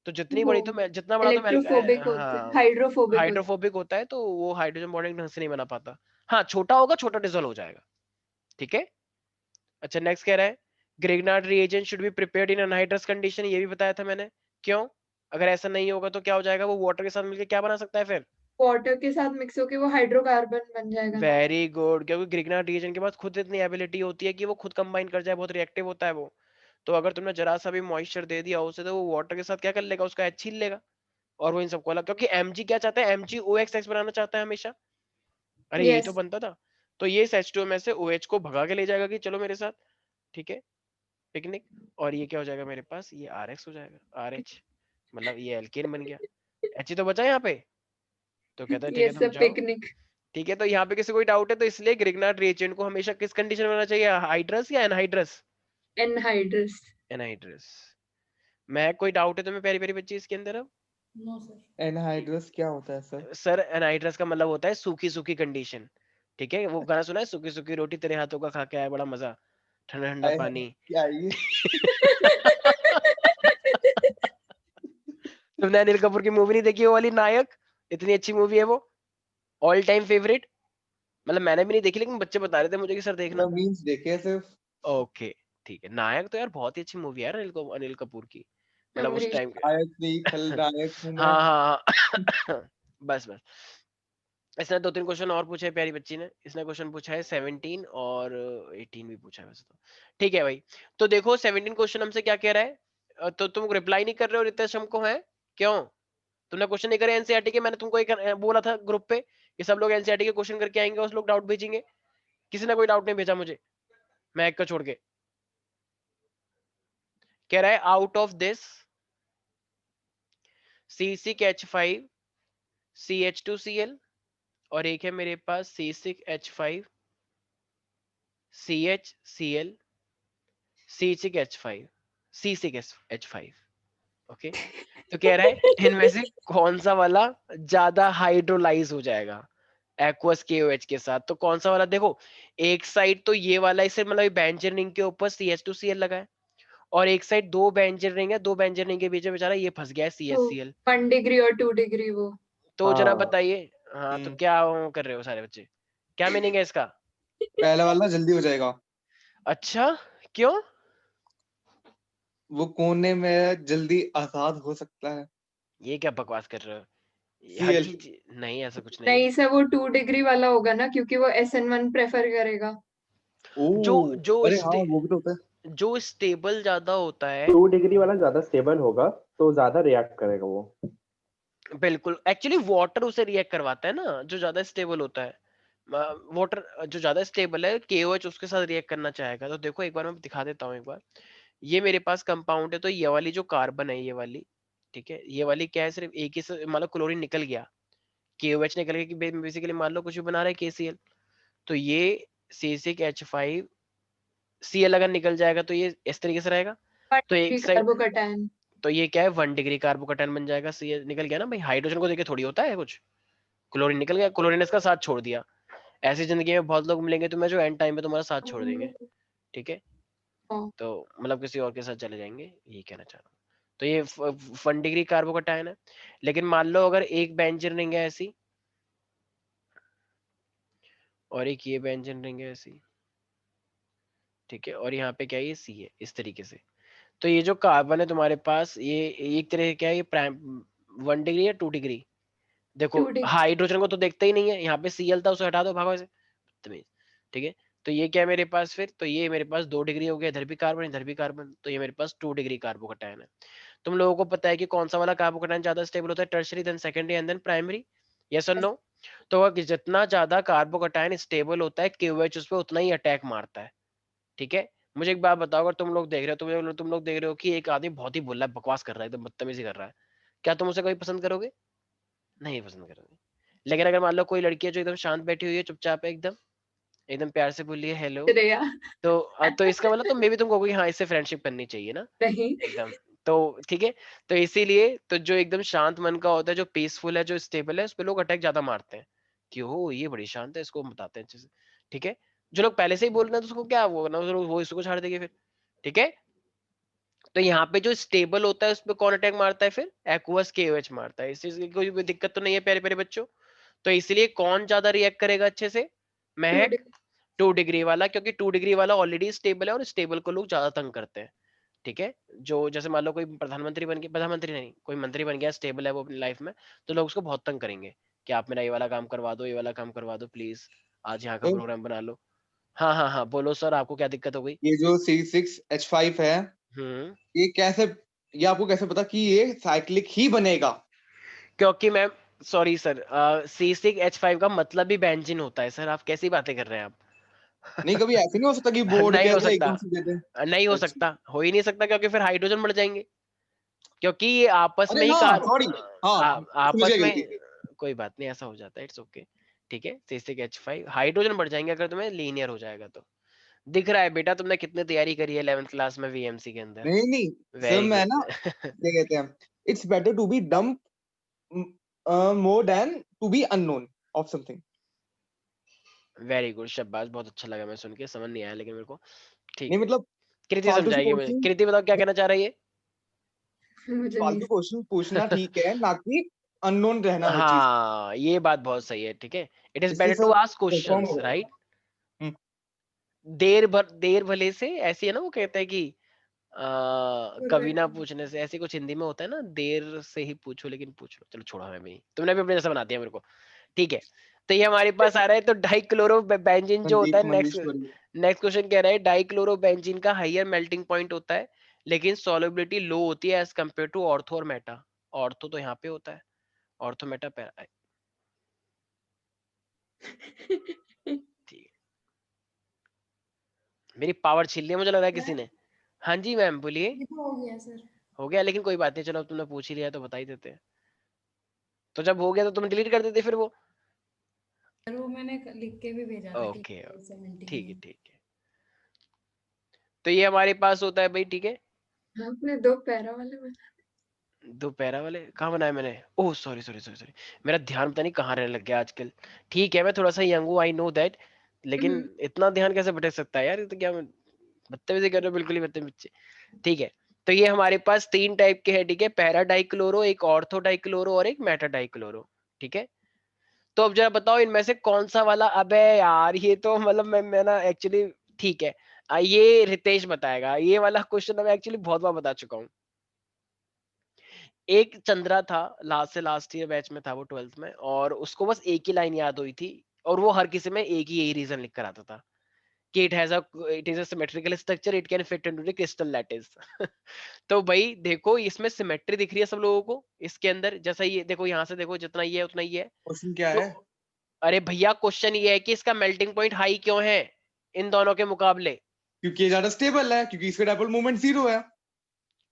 तो जितनी वो बड़ी तो जितना बड़ा तो इलेक्ट्रोफोबिक होते हैं, हाँ हाइड्रोफोबिक होते हाइड्रोफोबिक होता है, तो वो हाइड्रोजन बॉन्डिंग ढंग से नहीं बना पाता। हाँ छोटा होगा, छोटा डिसॉल्व हो जाएगा। ठीक है, अच्छा नेक्स्ट कह रहा है Grignard reagent should be prepared in anhydrous condition, ये भी बताया था मैंने। क्यों? अगर ऐसा नहीं होगा तो क्या हो जाएगा, वो वाटर के साथ मिलकर क्या बना सकता है फिर? हैं, वाटर के साथ मिक्स होके वो हाइड्रोकार्बन बन जाएगा। वेरी गुड, क्योंकि ग्रिग्नार्ड रिएजेंट के पास खुद इतनी एबिलिटी होती है कि वो खुद कंबाइन कर जाए, बहुत रिएक्टिव होता है वो। तो अगर तुमने जरा सा भी मॉइस्चर दे दिया उसे, तो वो वाटर के साथ क्या कर लेगा, उसका एच छीन लेगा, और वो इन सबको अलग, क्योंकि एमजी क्या चाहता है, एमजी OXX बनाना चाहता है हमेशा। अरे यही तो यस, बनता था। तो ये इस H2O में से OH को भगा के ले जाएगा कि चलो मेरे साथ, ठीक है, पिकनिक। और ये क्या हो जाएगा मेरे पास, ये RX हो जाएगा, RH, मतलब ये एल्केन बन गया। H ही तो बचा यहाँ पे, तो कहता है ठीक है यस तुम सर, जाओ। पिकनिक। ठीक है, तो यहाँ पे किसी कोई डाउट है तो इसलिए ग्रिग्नार्ड रिएजेंट को हमेशा किस कंडीशन में होना चाहिए, हाइड्रस या एनहाइड्रस? एनहाइड्रस। एनहाइड्रस। मैं कोई डाउट है तुम्हें प्यारी प्यारी बच्ची इसके अंदर अब? No, sir. एनहाइड्रस क्या होता है सर? सर एनहाइड्रस का मतलब होता है सूखी सूखी कंडीशन। ठीक है, वो गाना सुना है, सूखी सूखी रोटी तेरे हाथों का खा के आया बड़ा मजा, ठंडा ठंडा हाय हाय, पानी। क्या ये? तुमने अनिल कपूर की मूवी नहीं देखी वो वाली नायक? इतनी अच्छी मूवी है वो, ऑल टाइम फेवरेट। मतलब मैंने भी नहीं देखी, लेकिन बच्चे बता रहे थे मुझे कि सर देखना। मीम्स देखे हैं सिर्फ। ओके ठीक है, नायक तो यार बहुत ही अच्छी मूवी है यार अनिल कपूर की, मतलब उस अमरीश। टाइम नायक नहीं, खलनायक हूँ मैं। हाँ हाँ हाँ बस बस। इसने 2-3 क्वेश्चन और पूछे प्यारी बच्ची ने, इसने क्वेश्चन पूछा है 17 और 18 भी पूछा है वैसे तो। ठीक है भाई, तो देखो 17 क्वेश्चन हमसे क्या कह रहा है, तो तुम रिप्लाई नहीं कर रहे हो रितेश हमको, है क्यों? तुमने क्वेश्चन नहीं करे एनसीईआरटी के, मैंने तुमको एक बोला था ग्रुप पे कि सब लोग एनसीईआरटी के क्वेश्चन करके आएंगे, उस लोग डाउट भेजेंगे, किसी ने कोई डाउट नहीं भेजा मुझे, मैं एक का छोड़ के। कह रहा है out of this C6H5 CH2Cl, और एक है मेरे पास C6H5 CHCl C6H5 C6H5। Okay, तो कह रहा है इनमें से कौन सा वाला ज्यादा हाइड्रोलाइज हो जाएगा एक्वस KOH के साथ, तो कौन सा वाला? देखो एक साइड तो ये वाला, इसे मतलब बेंजीन रिंग के ऊपर CH2Cl लगा है, और एक साइड दो बेंजीन रिंग है, दो बेंजीन रिंग के बीच में बेचारा ये फंस गया है तो CHCl। 1 डिग्री और 2 डिग्री वो। तो जरा हाँ बताइए, हाँ तो क्या कर रहे हो सारे बच्चे, क्या मीनिंग है इसका? पहला वाला जल्दी हो जाएगा। अच्छा क्यों? वो कोने में जल्दी आजाद हो सकता है। ये क्या बकवास कर रहे हो, हर सीएल। चीज नहीं, ऐसा कुछ नहीं नहीं है। सर, वो 2 डिग्री वाला होगा ना, क्योंकि वो SN1 प्रेफर करेगा। जो ओह, जो अरे हाँ वो भी तो होता है। जो स्टेबल ज्यादा होता है, 2 डिग्री वाला ज्यादा स्टेबल होगा तो ज्यादा रिएक्ट करेगा वो। बिल्कुल, एक्चुअली वाटर उसे रिएक्ट करवाता है ना जो ज्यादा स्टेबल होता है, वाटर जो ज्यादा स्टेबल है KOH उसके साथ रिएक्ट करना चाहेगा। तो देखो एक बार मैं दिखा देता हूँ एक बार, ये मेरे पास कंपाउंड है, तो ये वाली जो कार्बन है ये वाली, ठीक है, ये वाली क्या है, सिर्फ एक ही से मान लो क्लोरीन निकल गया, KOH निकल गया, कि बेसिकली मान लो कुछ भी बना रहा है KCl, तो ये C6H5 Cl अगर निकल जाएगा तो ये इस तरीके से रहेगा। 1 तो डिग्री एक साइड, कार्बोकैटायन। तो ये क्या है 1 डिग्री कार्बोकैटायन बन जाएगा, Cl निकल गया ना भाई, हाइड्रोजन को देखे थोड़ी होता है कुछ, क्लोरीन निकल गया, क्लोरीन ने इसका साथ छोड़ दिया। ऐसी जिंदगी में बहुत लोग मिलेंगे तुम्हें जो एंड टाइम पे तुम्हारा साथ छोड़ देंगे, ठीक है, हाँ। तो मतलब किसी और के साथ चले जाएंगे, ये कहना चाह रहा हूँ। तो ये 1 डिग्री कार्बोकैटायन है, लेकिन मान लो अगर एक बेंजीन रिंग है ऐसी, और एक ये बेंजीन रिंग है ऐसी, ठीक है, और यहाँ पे क्या है ये C है इस तरीके से, तो ये जो कार्बन है तुम्हारे पास, ये एक तरह क्या है, ये प्राइम 1 डिग्री या 2 डिग्री? देखो 2 डिग्री। हाइड्रोजन को तो देखते ही नहीं है, यहाँ पे Cl था उसे हटा दो भागो से, तमीज। ठीक है, तो ये क्या है मेरे पास फिर, तो ये मेरे पास 2 डिग्री हो गया, इधर भी कार्बन इधर भी कार्बन, तो ये मेरे पास 2 डिग्री कार्बोकैटायन है। तुम लोगों को पता है कि कौन सा वाला कार्बोकैटायन ज्यादा स्टेबल होता है, tertiary then secondary and then primary, yes और नो? तो अगर जितना ज्यादा कार्बोकैटायन स्टेबल होता है KOH उस पर उतना ही अटैक मारता है। ठीक है, मुझे एक बात बताओ, अगर तुम लोग देख रहे हो, तुम लोग देख रहे हो कि एक आदमी बहुत ही बुल्ला बकवास कर रहा है, एकदम बदतमीजी कर रहा है, क्या तुम उसे कोई पसंद करोगे? नहीं पसंद करोगे। लेकिन अगर मान लो कोई लड़की है जो एकदम शांत बैठी हुई है, चुपचाप है एकदम, एकदम प्यार से बोलिए हेलो। श्रेया। तो इसका मतलब तो मे भी तुम कहोगे हाँ इससे फ्रेंडशिप करनी चाहिए ना नहीं। एकदम। तो ठीक है, तो इसीलिए तो जो एकदम शांत मन का होता है, जो पीसफुल है, जो स्टेबल है, उस पे लोग अटैक ज्यादा मारते हैं कि हो ये बड़ी शांत है, इसको हम बताते हैं अच्छे से। ठीक है, जो लोग पहले से ही बोल रहे हैं तो उसको क्या वो ना वो इसको छाड़ देंगे फिर। ठीक है, तो यहाँ पे जो स्टेबल होता है उस पे कौन अटैक मारता है फिर? एक्वस केओएच मारता है। इस चीज की कोई दिक्कत तो नहीं है प्यारे प्यारे बच्चों। तो इसलिए कौन ज्यादा रिएक्ट करेगा अच्छे से? महक 2 डिग्री वाला, क्योंकि 2 डिग्री वाला ऑलरेडी स्टेबल है और स्टेबल को लोग ज्यादा तंग करते हैं। ठीक है, जो जैसे मान लो कोई प्रधानमंत्री बन गया, प्रधानमंत्री नहीं कोई मंत्री बन गया, स्टेबल है वो अपनी लाइफ में, तो लोग उसको बहुत तंग करेंगे कि आप मेरा ये वाला काम करवा दो, ये वाला काम करवा दो प्लीज, आज यहाँ का तो प्रोग्राम बना लो। हाँ हाँ हाँ बोलो सर, आपको क्या दिक्कत हो गई? ये जो C6H5 है, ये कैसे, ये आपको कैसे पता कि ये साइक्लिक ही बनेगा? क्योंकि मैम सॉरी सर, C6H5 का मतलब ही बेंजीन होता है सर, आप कैसी बातें कर रहे हैं आप? नहीं, कभी ऐसे नहीं हो सकता कि बोर्ड नहीं कह हो दे सकता, एकदम से दे दे? नहीं हो अच्छा, सकता, हो ही नहीं सकता, क्योंकि फिर हाइड्रोजन बढ़ जाएंगे, क्योंकि ये आपस अरे में ही हाँ, सॉरी, हाँ, समझ आपस गया में। गलती से। कोई बात नहीं, ऐसा हो जाता है, इट्स ओके। ठीक है, C6H5 हाइड्रोजन बढ़ जाएंगे अगर तुम्हें लीनियर हो जाएगा तो। दिख रहा है बेटा तुमने कितनी तैयारी करी है 11th क्लास में VMC के अंदर। नहीं नहीं सर, वेरी मैं गुड। ना, क्या कहते हैं, it's better to be dumb more than to be unknown of something. Very good, शाबाश, बहुत अच्छा लगा मैं सुन के, समझ नहीं आया लेकिन मेरे को। ठीक नहीं है, मतलब कृति फालतू से समझाएगी मुझे। क्वेश्चन, कृति बताओ क्या कहना चाह रही है? मुझे नहीं। फालतू क्वेश्चन पूछना ठीक है, ना कि अननोन रहना हर चीज। हाँ ये बात बहुत सही है। ठीक है, इट इज इससे बेटर टू सब आस्क परफॉर्म क्वेश्चंस, होगा। राइट? हम्म, देर भले से, ऐसी है ना, वो कहते हैं कि कभी ना पूछने से, ऐसी कुछ हिंदी में होता है ना, देर से ही पूछो लेकिन पूछ लो। चलो छोड़ो, हमें भी तुमने भी अपने जैसा बना दिया मेरे को। ठीक है, तो ये हमारे पास आ रहा है, तो डाइक्लोरो बेंजीन जो होता संदीप है, मंजेश्वरी। नेक्स्ट क्वेश्चन कह रहा है डाइक्लोरो बेंजीन का हाईयर मेल्टिंग पॉइंट होता है, लेकिन सॉल्युबिलिटी लो होती है एज कम्पेयर टू ऑर्थो और मेटा। ऑर्थो तो यहाँ पे होता है, ऑर्थो मेटा पैरा। ठीक, मेरी पावर छीन लिया मुझे लग रहा है किसी ने। हाँ जी मैम बोलिए। ये तो हो गया सर। हो गया, लेकिन कोई बात नहीं, चलो अब तुमने पूछ ही लिया तो बता ही देते हैं। तो जब हो गया तो तुम डिलीट कर देते फिर वो। सर वो मैंने लिख के भी भेजा था कि ओके, सेवेंटी ठीक है में। ठीक है। तो ये हमारे पास होता है भाई। ठीक है, आपने 2 पैरा वाले बना। 2 पैरा वाले कहाँ बनाए मैंने? Oh sorry sorry sorry sorry, मेरा ध्यान पता नहीं कहाँ रहने लग गया आजकल। ठीक है, मैं थोड़ा सा यंग हूँ, आई नो दैट, लेकिन इतना ध्यान कैसे भटक सकता है यार, ये तो क्या मैं बदतमीजी कर रहा हूँ, बिल्कुल ही बदतमीजी। ठीक है, तो ये हमारे पास 3 टाइप के हैं। ठीक है, पैरा डाइक्लोरो, एक ऑर्थो डाइक्लोरो और एक मेटा डाइक्लोरो। ठीक है, तो अब जरा बताओ इनमें से कौन सा वाला? अबे यार ये तो मतलब मैं ना एक्चुअली, ठीक है, ये रितेश बताएगा, ये वाला क्वेश्चन मैं एक्चुअली बहुत बार बता चुका हूँ। एक चंद्रा था, लास्ट ईयर बैच में था वो 12th में, और उसको बस एक ही लाइन याद हुई थी, और वो हर किसी में एक ही यही रीजन लिख कर आता था कि it is a symmetrical structure, it can fit into the crystal lattice. तो भाई देखो इसमें सिमेट्री दिख रही है सब लोगों को इसके अंदर, जैसा ये देखो, यहाँ से देखो, जितना ये है उतना ही है। क्वेश्चन क्या तो है? अरे भैया क्वेश्चन ये है कि इसका मेल्टिंग पॉइंट हाई क्यों है इन दोनों के मुकाबले? क्योंकि ये ज्यादा स्टेबल है, क्योंकि इसका डाइपोल मोमेंट 0 है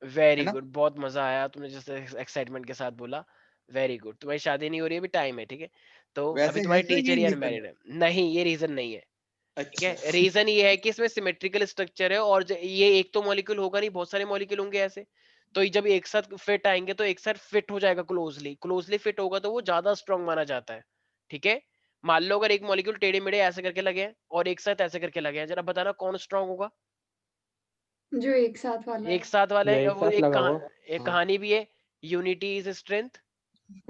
वेरी ना? गुड, बहुत मजा आया, तुमने जैसे एक्साइटमेंट के साथ बोला। वेरी गुड, तुम्हारी शादी नहीं हो रही, अभी टाइम है। ठीक है, तो अभी वैसे है तुम्हारी सर ये टीचर ही रीजन? अनमैरिड है। नहीं, ये रीजन नहीं है। ठीक अच्छा। है, रीजन ये है कि इसमें सिमेट्रिकल स्ट्रक्चर है, और ये एक तो मॉलिक्यूल होगा नहीं, बहुत सारे मॉलिक्यूल होंगे ऐसे, तो ये जब एक साथ फिट आएंगे तो एक साथ फिट हो जाएगा, क्लोजली क्लोजली फिट होगा तो वो ज्यादा स्ट्रॉन्ग माना जाता है। ठीक है, मान लो अगर एक मॉलिक्यूल टेढ़े मेढ़े ऐसे करके लगे हैं और एक साथ ऐसे करके लगे हैं, जरा बताना कौन स्ट्रॉन्ग होगा? जो एक साथ वाला एक है। साथ वाले जो हैं, एक वो साथ लगा हो। एक हाँ। कहानी भी है, यूनिटी इज स्ट्रेंथ।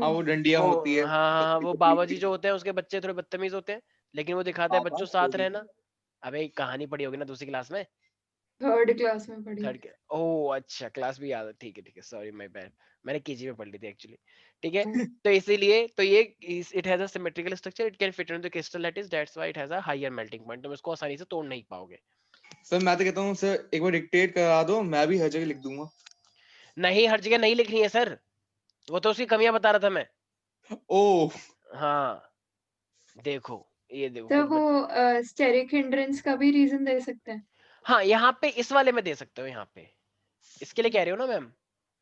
हाँ, वो डंडिया वो होती है, हाँ हाँ हाँ, पतली वो पतली बाबा जी सी। जो होते हैं उसके बच्चे थोड़े बदतमीज होते हैं, लेकिन वो दिखाता है पापा बच्चों साथ सॉरी। रहना। अबे कहानी पढ़ी होगी ना दूसरी क्लास में, 3rd क्लास में पढ़ी थर्ड है। के। ओह अच्छा, क्लास भी याद है, ठीक है, सॉरी माय बैड, मैंने केजी में पढ़ ली थी एक्चुअली। ठीक है, तो इसीलिए तो ये it has a symmetrical structure, it can fit into the crystal lattice, that's why it has a higher melting point, तुम इसको आसानी से तोड़ नहीं पाओगे। सर मैं तो कहता हूँ सर, एक बार डिक्टेट करा दो, मैं भी हर जगह लिख दूंगा। नहीं, हर जगह नहीं लिखनी है सर, वो तो उसकी कमियां बता रहा था मैं। ओह, हाँ देखो, ये देखो तो खुद वो स्टेरिक हिंड्रेंस का भी रीजन दे सकते हैं। हाँ यहाँ पे इस वाले में दे सकते हो, यहाँ पे इसके लिए कह रहे हो ना मैम?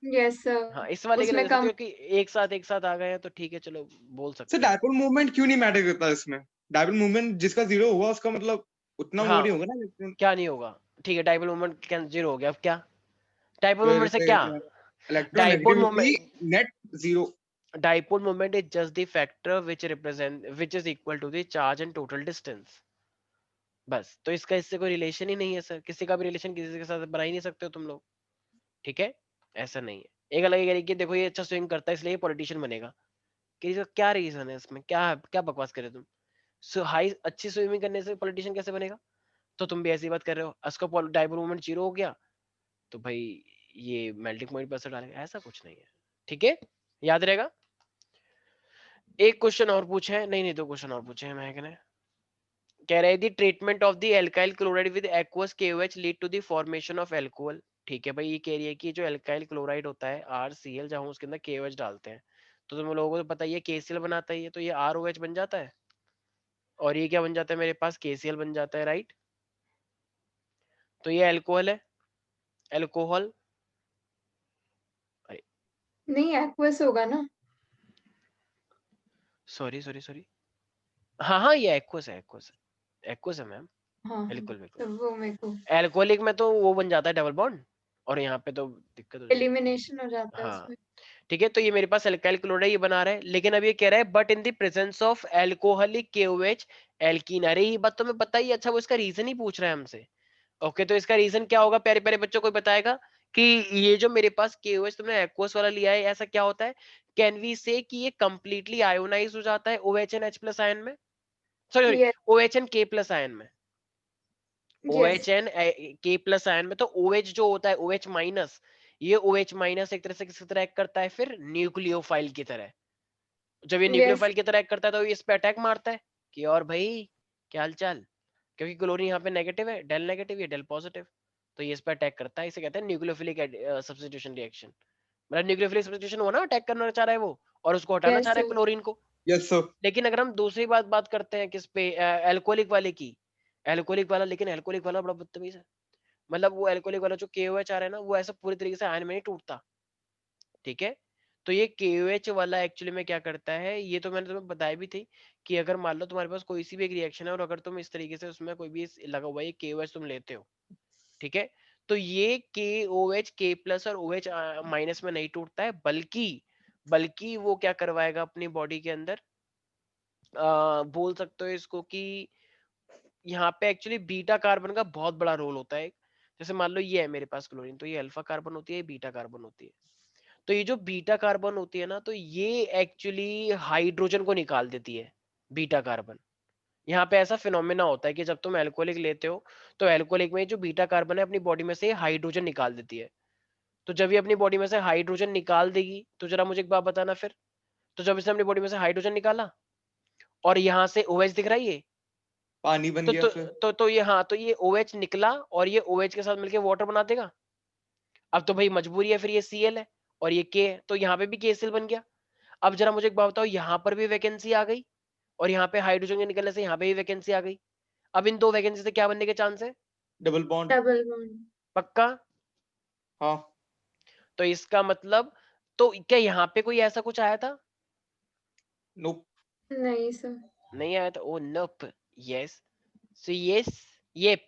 यस हाँ, सर। इस वाले के लिए उसमें दे सकते कम। हो कि एक साथ आ गए हैं तो ठीक है, चलो बोल सर सकते हैं। डाइपोल मूवमेंट क्यों नहीं मैटर करता इसमें? डायपोल मूवमेंट जिसका 0 होगा उसका मतलब उतना हाँ मूव नहीं होगा ना इलेक्ट्रॉन। क्या नहीं होगा, ठीक है डाइपोल मोमेंट क्या 0 हो गया, अब क्या डाइपोल फिर मोमेंट से क्या, dipole electronegativity moment net 0। dipole moment is just the factor which is equal to the charge and total distance, बस। तो इसका इससे कोई रिलेशन ही नहीं है सर, किसी का भी रिलेशन किसी के साथ बना ही नहीं सकते हो तुम लोग, ठीक है, ऐसा नहीं है। एक अलग करेगी देखो ये अच्छा स्विंग करता है इसलिए पॉलिटिशियन बनेगा, कि इसका क्या रीजन है इसमें, क्या क्या बकवास करे तुम, हाई अच्छी स्विमिंग करने से पॉलिटिशियन कैसे बनेगा, तो तुम भी ऐसी बात कर रहे हो, उसका डाइपोल मोमेंट 0 हो गया तो भाई ये मेल्टिंग पॉइंट पर असर डालेगा, ऐसा कुछ नहीं है, ठीक है, याद रहेगा। एक क्वेश्चन और पूछे हैं, नहीं 2 क्वेश्चन और पूछे हैं महक ने, कह रहे the treatment of the alkyl chloride with aqueous KOH lead to the formation of alcohol, ठीक है भाई, ये कह रही है कि जो एल्काइल क्लोराइड होता है RCl, जहां उसके अंदर KOH डालते हैं तो तुम लोगों को तो पता ही है KCl बनाता ही है, तो ये ROH बन जाता है और ये क्या बन जाता है मेरे पास, KCl बन जाता है, राइट। तो ये एल्कोहल है, एल्कोहल, नहीं एक्वस होगा ना। सॉरी हाँ ये एक्वस है, एक्वस है मैम, हाँ बिल्कुल तो वो मेरे को एल्कोहलिक में तो वो बन जाता है डबल बॉन्ड, और यहाँ पे तो दिक्कत हो जाती है। एलिमिनेशन हो जाता है हाँ उसमें। ठीक है, तो ये मेरे पास एल्काइल क्लोराइड ये बना रहा है, लेकिन अब ये कह रहा है but in the presence of alcoholic KOH alkene, अरे ये बात तो मैं पता ही, अच्छा वो इसका रीजन ही पूछ रहा है हमसे। ओके तो इसका रीजन क्या होगा प्यारे प्यारे बच्चों, कोई बताएगा कि ये जो मेरे पास KOH तुमने एक्वस वाला लिया है ऐसा क्या होता है, कैन वी से कि ये कंप्लीटली आयोनाइज हो जाता है OH आयन में, सॉरी यस OH आयन में, यस OH आयन में, तो OH जो होता है OH माइनस, ये OH माइनस एक तरह से किस तरह एक्ट करता है फिर न्यूक्लियोफाइल की तरह, जब ये यस न्यूक्लियोफाइल की तरह एक्ट करता है तो ये इस पे अटैक मारता है कि और भाई क्या हाल चाल, क्योंकि क्लोरीन यहाँ पे नेगेटिव है, डेल नेगेटिव, ये डेल पॉजिटिव, तो ये इस पे अटैक करता है, इसे कहते हैं न्यूक्लियोफिलिक सब्स्टिट्यूशन रिएक्शन, मतलब न्यूक्लियोफिलिक सब्स्टिट्यूशन हुआ ना, अटैक करना चाह रहा है वो और उसको हटाना चाह यस रहा है क्लोरीन को। Yes sir. लेकिन अगर हम दूसरी बात करते हैं किस पे, एल्कोहलिक वाले की, एल्कोहलिक वाला, लेकिन एल्कोहलिक वाला बड़ा बदतमीज है, मतलब वो एल्कोहलिक वाला जो KOH आ रहा है ना वो ऐसा पूरी तरीके से आयन में नहीं टूटता, ठीक है। तो ये KOH वाला एक्चुअली में क्या करता है, ये तो मैंने तुम्हें बताया भी थी कि अगर मान लो तुम्हारे पास कोई सी भी एक रिएक्शन है और अगर तुम इस तरीके से उसमें कोई भी लगा हुआ है KOH तुम लेते हो, ठीक है, तो ये KOH K+ और OH माइनस में नहीं टूटता है, बल्कि वो क्या करवाएगा अपनी बॉडी के अंदर, बोल सकते हो इसको कि यहाँ पे एक्चुअली बीटा कार्बन का बहुत बड़ा रोल होता है। जैसे मान लो ये है मेरे पास क्लोरीन, तो ये अल्फा कार्बन होती है, बीटा कार्बन होती है, तो ये जो बीटा कार्बन होती है ना, तो ये एक्चुअली हाइड्रोजन को निकाल देती है, बीटा कार्बन। यहाँ पे ऐसा फिनोमेना होता है कि जब तुम एल्कोहलिक लेते हो तो एल्कोहलिक में जो बीटा कार्बन है अपनी बॉडी में से हाइड्रोजन निकाल देती है, तो जब ये अपनी बॉडी में से हाइड्रोजन निकाल देगी तो जरा मुझे एक बात बताना फिर, तो जब इसने अपनी बॉडी में से हाइड्रोजन निकाला और यहाँ से OH दिख रहा है ये, पानी बन गया फिर। तो ये हाँ, तो ये OH निकला और ये OH के साथ मिलके वाटर बना देगा, अब तो भाई मजबूरी है फिर ये Cl है और ये K है, तो यहाँ पे भी KCl बन गया। अब जरा मुझे एक बात बताओ, यहाँ पर भी वैकेंसी आ गई और यहाँ पे हाइड्रोजन के निकलने से यहाँ पे भी वैकेंसी आ गई, अब इन 2 वैकेंसी से क्या बनने के चांस है, डबल बॉन्ड। Double bond. पक्का। हाँ। तो इसका मतलब, तो क्या यहाँ पे कोई ऐसा कुछ आया था, नोप। नहीं सर। नहीं आया था, ओ नोप, यस, सो यस, येप।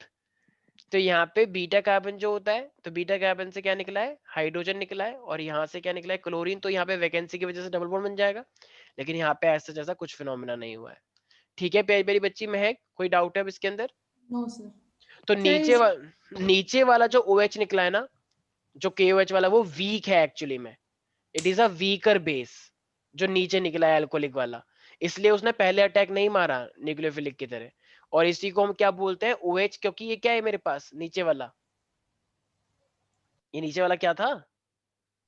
तो यहाँ पे बीटा कार्बन जो होता है, तो बीटा कार्बन से क्या निकला है, हाइड्रोजन निकला है, और यहाँ से क्या निकला है, क्लोरीन, तो यहाँ पे वैकेंसी की वजह से डबल बॉन्ड बन जाएगा, लेकिन यहाँ पे ऐसा जैसा कुछ फिनोमेना नहीं हुआ है, ठीक है प्यारी प्यारी बच्ची महक, कोई डाउट है अब इसके अंदर। No sir. तो सर नीचे वाला जो OH निकला है ना, जो KOH वाला, वो वीक है एक्चुअली में, it is a weaker base जो नीचे निकला है एल्कोहलिक वाला, इसलिए उसने पहले अटैक नहीं मारा न्यूक्लियोफिलिक की तरह, और इसी को हम क्या बोलते हैं, OH, क्योंकि ये क्या है मेरे पास नीचे वाला, ये नीचे वाला क्या था,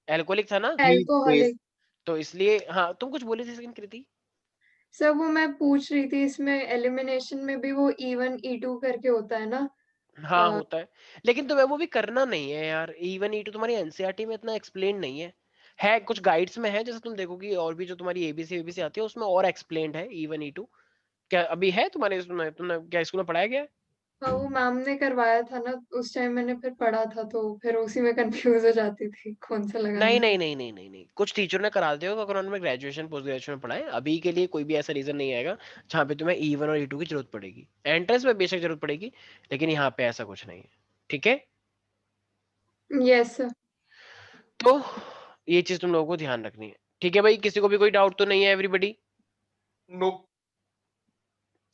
एल्कोहलिक था ना, एल्कोहलिक। तो इसलिए, हाँ तुम कुछ बोले थे सेकंड कृति। सर वो मैं पूछ रही थी इसमें एलिमिनेशन में भी वो E1 E2 करके होता है ना। हाँ होता है, लेकिन तुम्हें वो भी करना नहीं है यार, E1 E2 तुम्हारी NCERT में इतना एक्सप्लेन नहीं है कुछ गाइड्स में है, जैसे तुम देखोगी और भी जो तुम्हारी ABC आती है उसमें और एक्सप्लेन्ड है E1 E2, क्या अभी है तुम्हारे इसमें, तुमने क्या स्कूल में पढ़ाया गया है? हाँ, वो मैम ने करवाया था ना, उस टाइम मैंने फिर पढ़ा था, तो फिर उसी में कंफ्यूज हो जाती थी कौन सा लगाना नहीं है। नहीं नहीं नहीं नहीं नहीं, कुछ टीचर ने करा दिया होगा अगर उन्होंने ग्रेजुएशन पोस्ट ग्रेजुएशन में पढ़ा है। अभी के लिए कोई भी ऐसा रीजन नहीं आएगा जहाँ पे तुम्हें E1 और E2 की जरूरत पड़ेगी। एंट्रेंस में बेशक जरूरत पड़ेगी, लेकिन यहाँ पे ऐसा कुछ नहीं है। ठीक है, यस सर। तो ये चीज तुम लोगों को ध्यान रखनी है। ठीक है भाई, किसी को भी कोई डाउट तो नहीं है? Everybody know.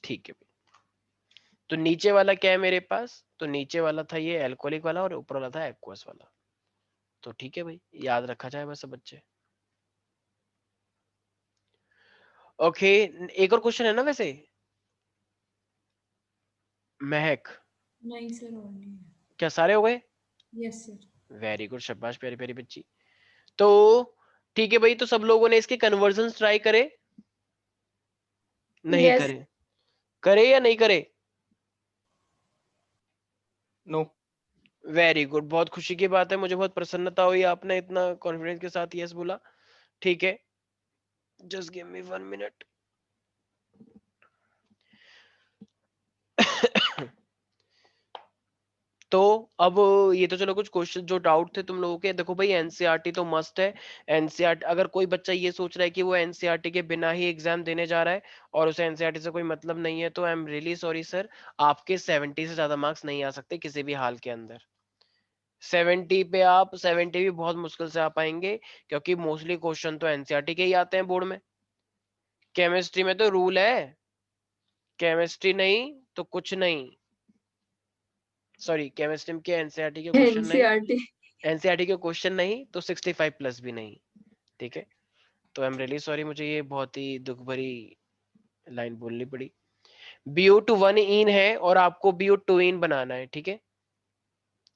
ठीक है भाई। तो नीचे वाला क्या है मेरे पास? तो नीचे वाला था ये एल्कोहलिक वाला और ऊपर वाला था एक्वस वाला। तो ठीक है भाई, याद रखा जाए बस सब बच्चे। ओके, एक और क्वेश्चन है ना वैसे महक? नहीं सर, और नहीं है। क्या सारे हो गए? Yes sir. वेरी गुड, शाबाश प्यारी प्यारी बच्ची। तो ठीक है भाई, तो सब लोगों ने इसके कन्वर्जन ट्राई करे? नहीं यस। करे? करे या नहीं करे? नो। वेरी गुड, बहुत खुशी की बात है, मुझे बहुत प्रसन्नता हुई आपने इतना कॉन्फिडेंस के साथ यस बोला। ठीक है, जस्ट गिव मी 1 मिनट। तो अब ये तो चलो कुछ क्वेश्चन जो डाउट थे तुम लोगों के। देखो भाई एनसीईआरटी तो मस्ट है। एनसीईआरटी अगर कोई बच्चा ये सोच रहा है कि वो एनसीईआरटी के बिना ही एग्जाम देने जा रहा है और उसे एनसीईआरटी से कोई मतलब नहीं है, तो I am really sorry sir, आपके 70 से ज्यादा मार्क्स नहीं आ सकते किसी भी हाल के अंदर। 70 पे आप 70 भी बहुत मुश्किल से आ पाएंगे, क्योंकि मोस्टली क्वेश्चन तो एनसीईआरटी के ही आते हैं बोर्ड में। केमिस्ट्री में तो रूल है, केमिस्ट्री नहीं तो कुछ नहीं। सॉरी, केमिस्ट्री के एनसीईआरटी के क्वेश्चन नहीं, एनसीईआरटी। एनसीईआरटी के क्वेश्चन नहीं तो 65 प्लस भी नहीं। ठीक है, तो आई एम रियली सॉरी, मुझे ये बहुत ही दुख भरी लाइन बोलनी पड़ी। BU2 1 इन है और आपको BU2 इन बनाना है। ठीक है,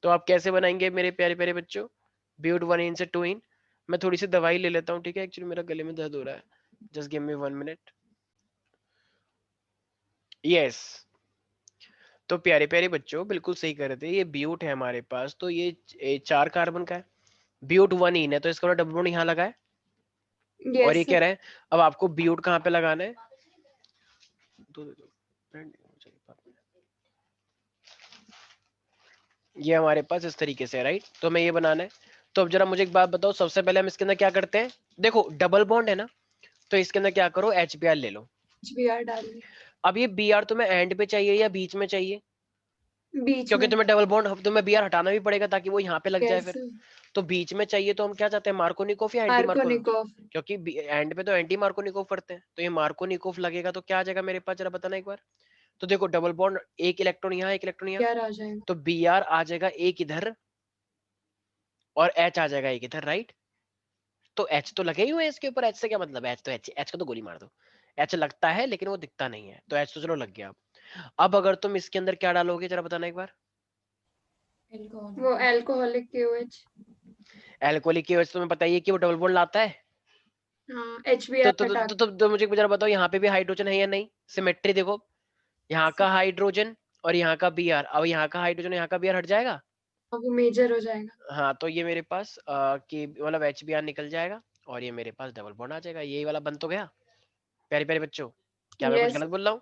तो आप कैसे बनाएंगे मेरे प्यारे प्यारे बच्चों? BU2 1 इन से 2 इन। मैं थोड़ी सी दवाई ले लेता हूँ, ठीक है, एक्चुअली मेरा गले में दर्द हो रहा है। Just give me 1 minute. Yes, तो प्यारे प्यारे बच्चों बिल्कुल सही कर रहे थे, ये ब्यूट है हमारे पास, तो ये 4 कार्बन का है। ब्यूट 1 इन है, तो इसका डबल बॉन्ड यहाँ लगा है। और ये यस कह रहा है अब आपको ब्यूट कहाँ पे लगाना है? ये हमारे पास इस तरीके से है, राइट? तो हमें ये बनाना है। तो अब जरा मुझे एक बात बताओ, सबसे पहले हम इसके अंदर क्या करते हैं? देखो डबल बॉन्ड है ना, तो इसके अंदर क्या करो, HBr ले लो। HBr डालिए अब ये Br तुम्हें एंड पे चाहिए या बीच में चाहिए? बीच क्योंकि में। तुम्हें डबल बॉन्ड, तुम्हें Br हटाना भी पड़ेगा ताकि वो यहाँ पे लग जाए यस फिर। तो बीच में चाहिए, तो हम क्या चाहते हैं, मार्कोनिकोफ या एंटी मार्कोनिकोफ? मार्कोनिकोव। क्योंकि एंड पे तो एंटी मार्कोनिकोफ पढ़ते हैं, तो ये मार्कोनिकोफ लगेगा। तो क्या आ जाएगा मेरे पास, जरा बताना एक बार। तो देखो डबल बॉन्ड, एक इलेक्ट्रॉन यहाँ, एक इलेक्ट्रॉन यहाँ, यार आ जाएगा। तो Br आ जाएगा एक इधर और H आ जाएगा एक इधर, राइट? तो H तो लगे ही हुए हैं इसके ऊपर। H से क्या मतलब है? H तो H को तो गोली मार दो। H लगता है लेकिन वो दिखता नहीं है, तो H तो चलो लग गया। अब अगर तुम इसके अंदर क्या डालोगे, जरा बताना एक बार। वो अल्कोहलिक KOH। एल्कोहलिक की वजह से तुम्हें पता ही है कि वो डबल बॉन्ड लाता है। हाँ तो HBr तो, तो, हटा तो, तो, तो मुझे जरा बताओ, यहाँ पे भी हाइड्रोजन है या नहीं? सिमेट्री देखो, यहाँ का हाइड्रोजन और यहाँ का Br। अब यहाँ का हाइड्रोजन यहाँ का Br हट जाएगा। वो मेजर हो जाएगा। हाँ, तो ये मेरे पास कि मतलब HBr निकल जाएगा और ये मेरे पास डबल बॉन्ड आ जाएगा। यही वाला बन तो गया प्यारे प्यारे बच्चों। क्या मैं कुछ यस। गलत बोल रहा हूँ?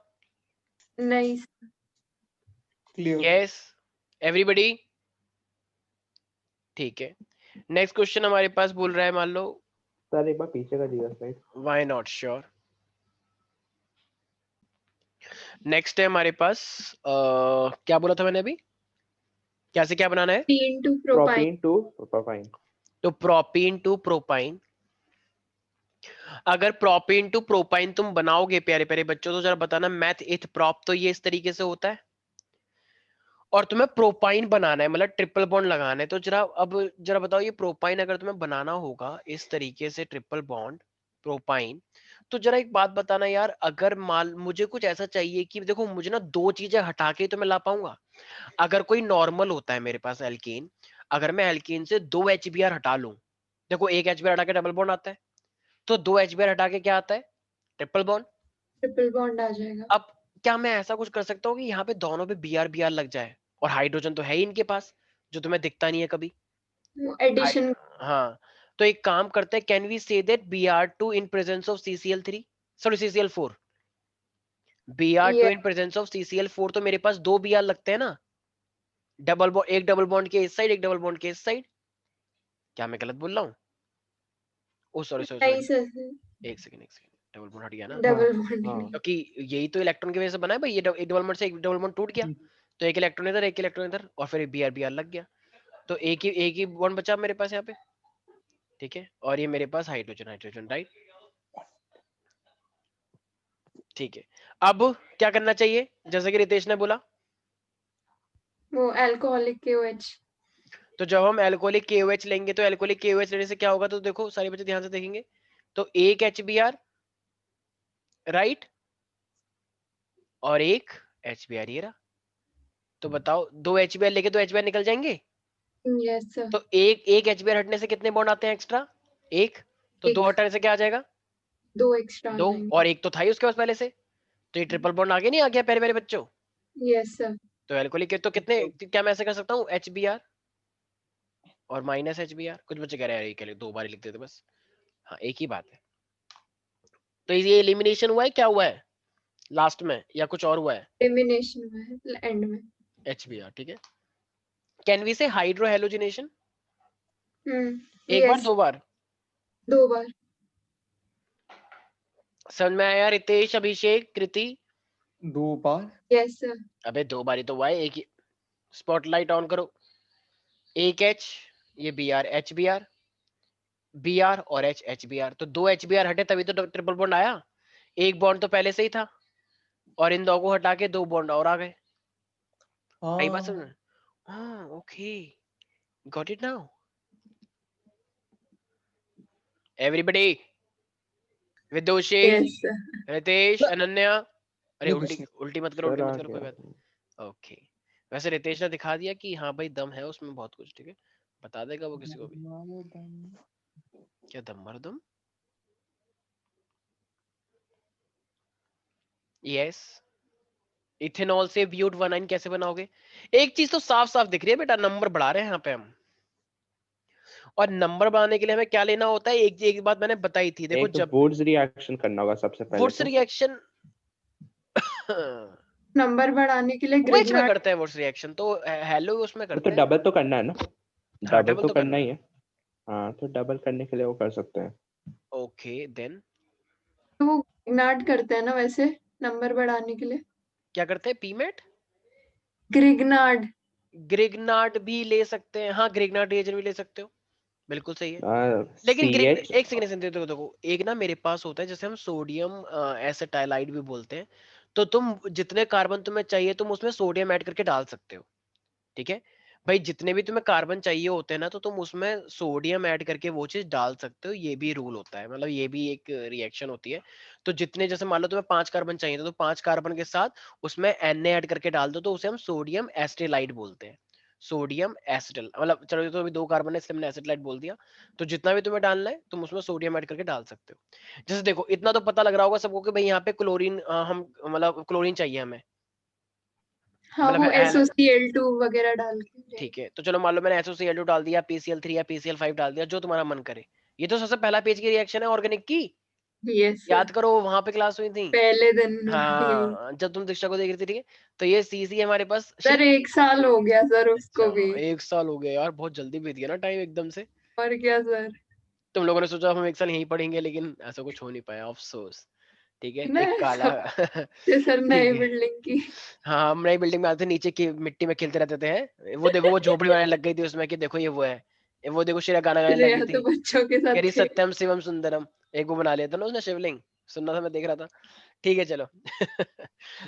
नहीं। क्लियर। यस एवरीबडी, ठीक है। नेक्स्ट क्वेश्चन हमारे पास बोल रहा है, मान लो, सर एक बार पीछे का दिया slide. Why not sure. Next है हमारे पास क्या बोला था मैंने अभी, क्या से क्या बनाना है? 3 प्रोपाइन। Propene to propyne. तो प्रोपीन टू प्रोपाइन। अगर प्रोपीन टू प्रोपाइन तुम बनाओगे प्यारे प्यारे बच्चों, तो जरा बताना मैथ इथ प्रोप, तो ये इस तरीके से होता है। और तुम्हें प्रोपाइन बनाना है, मतलब ट्रिपल बॉन्ड लगाना है। तो जरा बताओ, ये प्रोपाइन अगर तुम्हें बनाना होगा इस तरीके से ट्रिपल बॉन्ड प्रोपाइन, तो जरा एक बात बताना यार, अगर मान मुझे कुछ ऐसा चाहिए कि देखो मुझे ना 2 चीजें हटा के तो मैं ला पाऊंगा। अगर कोई नॉर्मल होता है मेरे पास एल्कीन, अगर मैं एल्कीन से 2 HBr हटा लूं, देखो एक HBr हटा के डबल बॉन्ड आता है, तो 2 HBr हटा के क्या आता है, ट्रिपल बॉन्ड। ट्रिपल बॉन्ड आ जाएगा। अब क्या मैं ऐसा कुछ कर सकता हूँ कि यहाँ पे दोनों पे Br लग जाए, और हाइड्रोजन तो है ही इनके पास जो तुम्हें दिखता नहीं है कभी। वो एडिशन। हाँ, तो एक काम करते हैं, can we say that Br2 in presence of CCl3, sorry CCl4, Br2 Yeah. In presence of CCl4, तो मेरे पास 2 Br लगते हैं ना, एक डबल बॉन्ड के इस साइड, एक डबल बॉन्ड के इस साइड। क्या मैं गलत बोल रहा हूँ? ओ सॉरी सॉरी नहीं सॉरी, सर, एक सेकंड डबल बॉन्ड हट गया ना, डबल बॉन्ड हाँ। नहीं। क्योंकि यही तो इलेक्ट्रॉन की वजह से बना है भाई, ये एक डबल बॉन्ड से एक डबल बॉन्ड टूट गया, तो एक इलेक्ट्रॉन इधर एक इलेक्ट्रॉन इधर, और फिर Br लग गया, तो एक ही बॉन्ड बचा मेरे पास यहाँ पे, ठीक है। और ये मेरे पास हाइड्रोजन हाइड्रोजन, राइट, ठीक है। अब क्या करना चाहिए, जैसे कि रितेश ने बोला, वो अल्कोहलिक KOH। तो जब हम एल्कोहलिक KOH लेंगे, तो एल्कोहलिक KOH लेने से क्या होगा, तो देखो सारे बच्चे ध्यान से देखेंगे, तो एक HBr, राइट, और एक HBr, ये रहा। तो बताओ, 2 HBr लेके 2 HBr निकल जाएंगे, यस सर। तो एक HBr हटने से कितने बॉन्ड आते हैं एक्स्ट्रा, एक, तो एक। 2 हटाने से क्या आ जाएगा, 2 एक्स्ट्रा आ 2, जाएंगे। और एक तो था ही उसके पास पहले से, तो ये ट्रिपल बॉन्ड आगे नहीं आ गया प्यारे प्यारे बच्चों। Yes sir. तो एल्कोहलिक तो कितने, क्या मैं ऐसे कर सकता हूँ, HBr और माइनस HBr, कुछ बच्चे कह रहे हैं ये 2 बार ही लिख देते बस, हाँ एक ही बात है। तो ये एलिमिनेशन हुआ है, क्या हुआ है लास्ट में, या कुछ और हुआ है, एलिमिनेशन में एंड में। HBr, ठीक है। कैन वी से हाइड्रोहेलोजिनेशन, एक बार यस, 2 बार, 2 बार। समझ में आया रितेश, अभिषेक, कृति? 2 बार। Yes sir. अबे 2 बार ही तो हुआ है, एक ही, स्पॉटलाइट ऑन करो, एक H, ये Br HBr, Br और HBr, तो 2 HBr हटे तभी तो ट्रिपल बॉन्ड आया, एक बॉन्ड तो पहले से ही था, और इन 2 को हटा के 2 बॉन्ड और आ गए। आई बात समझ हाँ में? हाँ okay, got it now everybody, Vidushi, yes sir. Ritesh, Ananya, अरे ये उल्टी कुछ उल्टी मत करो, सर उल्टी आ मत करो, कोई गया। बात। ओके, वैसे रितेश ने दिखा दिया कि हाँ भाई दम है उसमें बहुत कुछ, ठीक है, बता देगा वो किसी को भी। क्या दम मर्दम? यस, इथेनॉल से ब्यूट-1 कैसे बनाओगे? एक चीज तो साफ साफ दिख रही है बेटा, नंबर बढ़ा रहे हैं यहाँ पे हम, और नंबर बढ़ाने के लिए हमें क्या लेना होता है, एक बात मैंने बताई थी, देखो एक तो जब वुड्स रिएक्शन करना होगा सबसे पहले वुड्स तो। रिएक्शन नंबर बढ़ाने के लिए OH में ग्रिग्नार्ड। करते हैं वुड्स रिएक्शन, तो हेलो उसमें वो तो करते हैं, डबल तो करना है ना, हाँ डबल डबल तो तो करना करना ही है। है। हाँ तो डबल करने के लिए वो कर सकते हैं। ओके देन, तो वो ग्रिग्नार्ड करते हैं ना वैसे, नंबर बढ़ाने के लिए। क्या करते हैं, पीमेट, ग्रिग्नार्ड। ग्रिग्नार्ड भी ले सकते हैं, हाँ ग्रिग्नार्ड रिएजेंट भी ले सकते हो, बिल्कुल सही है। लेकिन CH एक सेकंड देखो देखो, एक ना मेरे पास होता है जैसे हम सोडियम एसिटाइलाइड भी बोलते हैं, तो तुम जितने कार्बन तुम्हें चाहिए तुम उसमें सोडियम ऐड करके डाल सकते हो, ठीक है भाई, जितने भी तुम्हें कार्बन चाहिए होते हैं ना, तो तुम उसमें सोडियम ऐड करके वो चीज डाल सकते हो, ये भी रूल होता है, मतलब ये भी एक रिएक्शन होती है। तो जितने, जैसे मान लो तुम्हें 5 कार्बन चाहिए, तो 5 कार्बन के साथ उसमें Na ऐड करके डाल दो, तो उसे हम सोडियम एसिटाइलाइड बोलते हैं, सोडियम एसिटल, मतलब चलो ये तो अभी 2 कार्बन है इसलिए मैंने एसिटाइलाइड बोल दिया। तो जितना भी तुम्हें डालना है तुम उसमें सोडियम ऐड करके डाल सकते हो। जैसे देखो इतना तो पता लग रहा होगा सबको कि भाई यहाँ पे क्लोरीन, हम मतलब क्लोरीन चाहिए हमें, हाँ, मतलब वो SOCl2 वगैरह डाल के। ठीक है, तो चलो मान लो मैंने SOCl2 डाल दिया, PCl3 या PCl5 डाल दिया, जो तुम्हारा मन करे। ये तो सबसे पहला पेज की रिएक्शन है ऑर्गेनिक की, यस सर, याद करो वहां पे क्लास हुई थी। पहले दिन यही। हाँ जब तुम दीक्षा को देख रही थी, ठीक है, तो ये CC हमारे पास सर 1 साल हो गया सर अच्छा, उसको भी। 1 साल हो गया यार, बहुत जल्दी बीत गया ना टाइम एकदम से। और क्या सर। तुम लोगों ने सोचा हम 1 साल यहीं पढ़ेंगे, लेकिन ऐसा कुछ हो नहीं पाया, अफसोस, ठीक है, ना एक काला सर, ठीक नई है। बिल्डिंग की। हाँ हम नई बिल्डिंग में आते थे, नीचे की मिट्टी में खेलते रहते थे, वो देखो वो झोपड़ी बनाने लग गई थी उसमें, कि देखो ये वो है, वो देखो श्रेया गाना गाने लगी श्रेया थी, तो बच्चों के साथ करी खेल। सत्यम शिवम सुंदरम, एक वो बना लिया था ना उसने शिवलिंग, सुनना था मैं देख रहा था, ठीक है चलो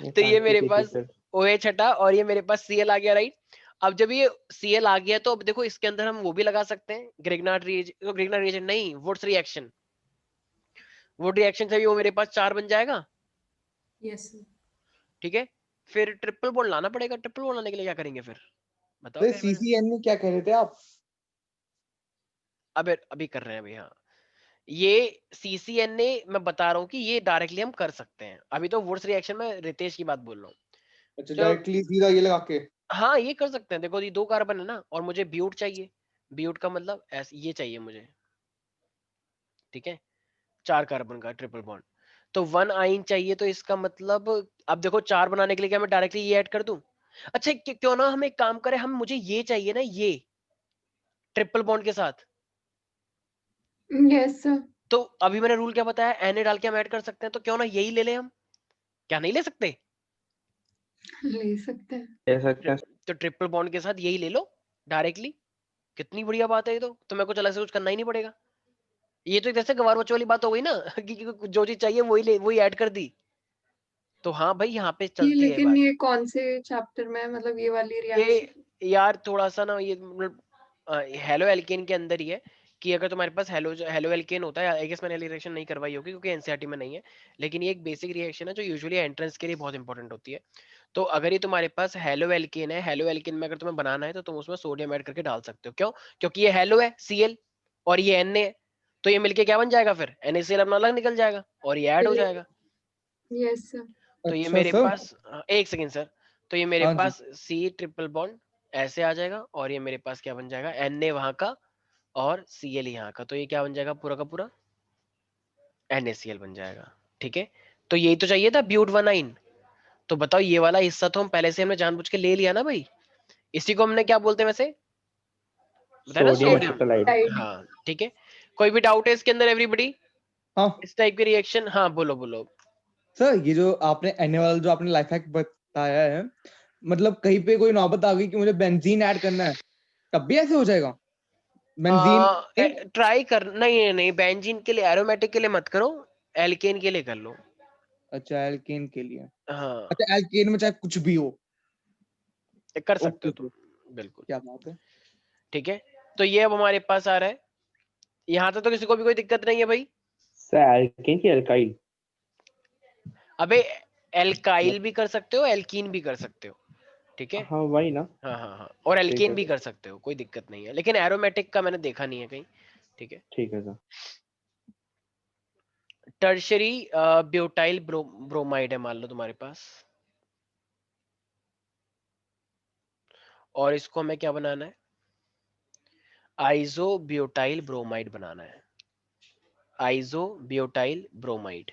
ये तो ये शांति मेरे की थी पास फिर। OH हटा, और ये मेरे पास Cl आ गया, राइट। अब जब ये Cl आ गया, तो अब देखो इसके अंदर हम वो भी लगा सकते हैं, ग्रिग्नार्ड रिएजेंट नहीं, वुड्स रिएक्शन, वुड रिएक्शन से भी वो मेरे पास 4 बन जाएगा, यस ठीक है। फिर ट्रिपल बॉन्ड लाना पड़ेगा, ट्रिपल बॉन्ड लाने के लिए क्या करेंगे फिर, बताओ तो क्या करें? CCN में क्या कह रहे थे आप? अब अभी कर रहे हैं अभी, हाँ ये CCNA मैं बता रहा हूँ कि ये डायरेक्टली हम कर सकते हैं, अभी तो वुड्स रिएक्शन में रितेश की बात बोल रहा हूँ। अच्छा, चलो डायरेक्टली सीधा ये लगा के। हाँ ये कर सकते हैं, देखो ये 2 कार्बन है ना, और मुझे ब्यूट चाहिए, ब्यूट का मतलब ऐसे ये चाहिए मुझे, ठीक है, 4 कार्बन का ट्रिपल बॉन्ड, तो 1 आइन चाहिए, तो इसका मतलब अब देखो 4 बनाने के लिए क्या मैं डायरेक्टली ये ऐड कर दूं? अच्छा क्यों ना हम एक काम करें, हम मुझे ये चाहिए ना, ये ट्रिपल बॉन्ड के साथ। यस सर, तो अभी मैंने रूल क्या बताया, Na डाल के हम ऐड कर सकते हैं, तो क्यों ना यही ले लें हम, क्या नहीं ले सकते? ले सकते हैं। ले सकते हैं। तो ट्रिपल बॉन्ड के साथ यही ले लो डायरेक्टली, कितनी बढ़िया बात है ये तो मेरे को चला से कुछ करना ही नहीं पड़ेगा। ये तो एक तरह से गवार बच्चों वाली बात हो गई ना कि जो चीज चाहिए वही ऐड कर दी। तो हाँ भाई यहाँ पे ये चलती है लेकिन बात। ये कौन से चैप्टर में है, मतलब ये वाली ये रिएक्शन? यार थोड़ा सा ना ये मतलब हेलो एल्केन के अंदर ही है कि अगर तुम्हारे पास हेलो एल्केन होता है, आई गेस मैंने रिएक्शन नहीं करवाई होगी क्योंकि एनसीईआरटी में नहीं है, लेकिन ये एक बेसिक रिएक्शन है जो यूजुअली एंट्रेंस के लिए बहुत इंपॉर्टेंट होती है। तो अगर ये तुम्हारे पास हेलो एल्केन है, हेलो एल्केन में अगर तुम्हें बनाना है तो तुम उसमें सोडियम ऐड करके डाल सकते हो। क्यों? क्योंकि ये हेलो है Cl और ये Na है, तो ये मिलके क्या बन जाएगा, फिर NaCl अपना अलग निकल जाएगा और ये ऐड हो जाएगा। Yes sir. तो ये अच्छा मेरे सर। पास एक सेकेंड सर, तो ये मेरे हाँ जी। पास C ट्रिपल बॉन्ड ऐसे आ जाएगा और ये मेरे पास क्या बन जाएगा, Na वहां का और Cl यहाँ का, तो ये क्या बन जाएगा पूरा का पूरा NaCl बन जाएगा। ठीक है, तो यही तो चाहिए था ब्यूट 1 तो बताओ ये वाला हिस्सा तो हम पहले से हमने जानबूझ के ले लिया ना भाई, इसी को हमने क्या बोलते हैं वैसे, बताया ना, सोडियम सोडियम। एसिटाइड। हाँ ठीक है, कोई भी डाउट है इसके अंदर एवरीबडी? हाँ इस टाइप के रिएक्शन, हाँ बोलो बोलो। सर, ये जो आपने एने वाला जो आपने लाइफ हैक बताया है, मतलब कहीं पे कोई नौबत आ गई कि मुझे बेंजीन ऐड करना है, तब भी ऐसे हो जाएगा? बेंजीन ट्राई कर, नहीं बेंजीन के लिए, एरोमेटिक के लिए मत करो, एल्केन के लिए कर लो। अच्छा, एल्केन के लिए। हाँ अच्छा, एल्केन में चाहे कुछ भी हो। कर सकते ओके हो सर, तुम, बिल्कुल। क्या बात है। ठीक है, तो ये अब हमारे पास आ रहा है, यहाँ तक तो किसी को भी कोई दिक्कत नहीं है भाई? सर एल्केन की एल्काइल? अबे एल्काइल भी कर सकते हो, एल्कीन भी कर सकते हो, ठीक है। हाँ वही ना। हाँ और ठीक एल्केन है भी सर। कर सकते हो, कोई दिक्कत नहीं है, लेकिन एरोमेटिक का मैंने देखा नहीं है कहीं। ठीक है, ठीक है सर। टर्शरी ब्यूटाइल ब्रोमाइड है मान लो तुम्हारे पास, और इसको हमें क्या बनाना है, आइजो ब्यूटाइल ब्रोमाइड बनाना है, आइजो ब्यूटाइल ब्रोमाइड।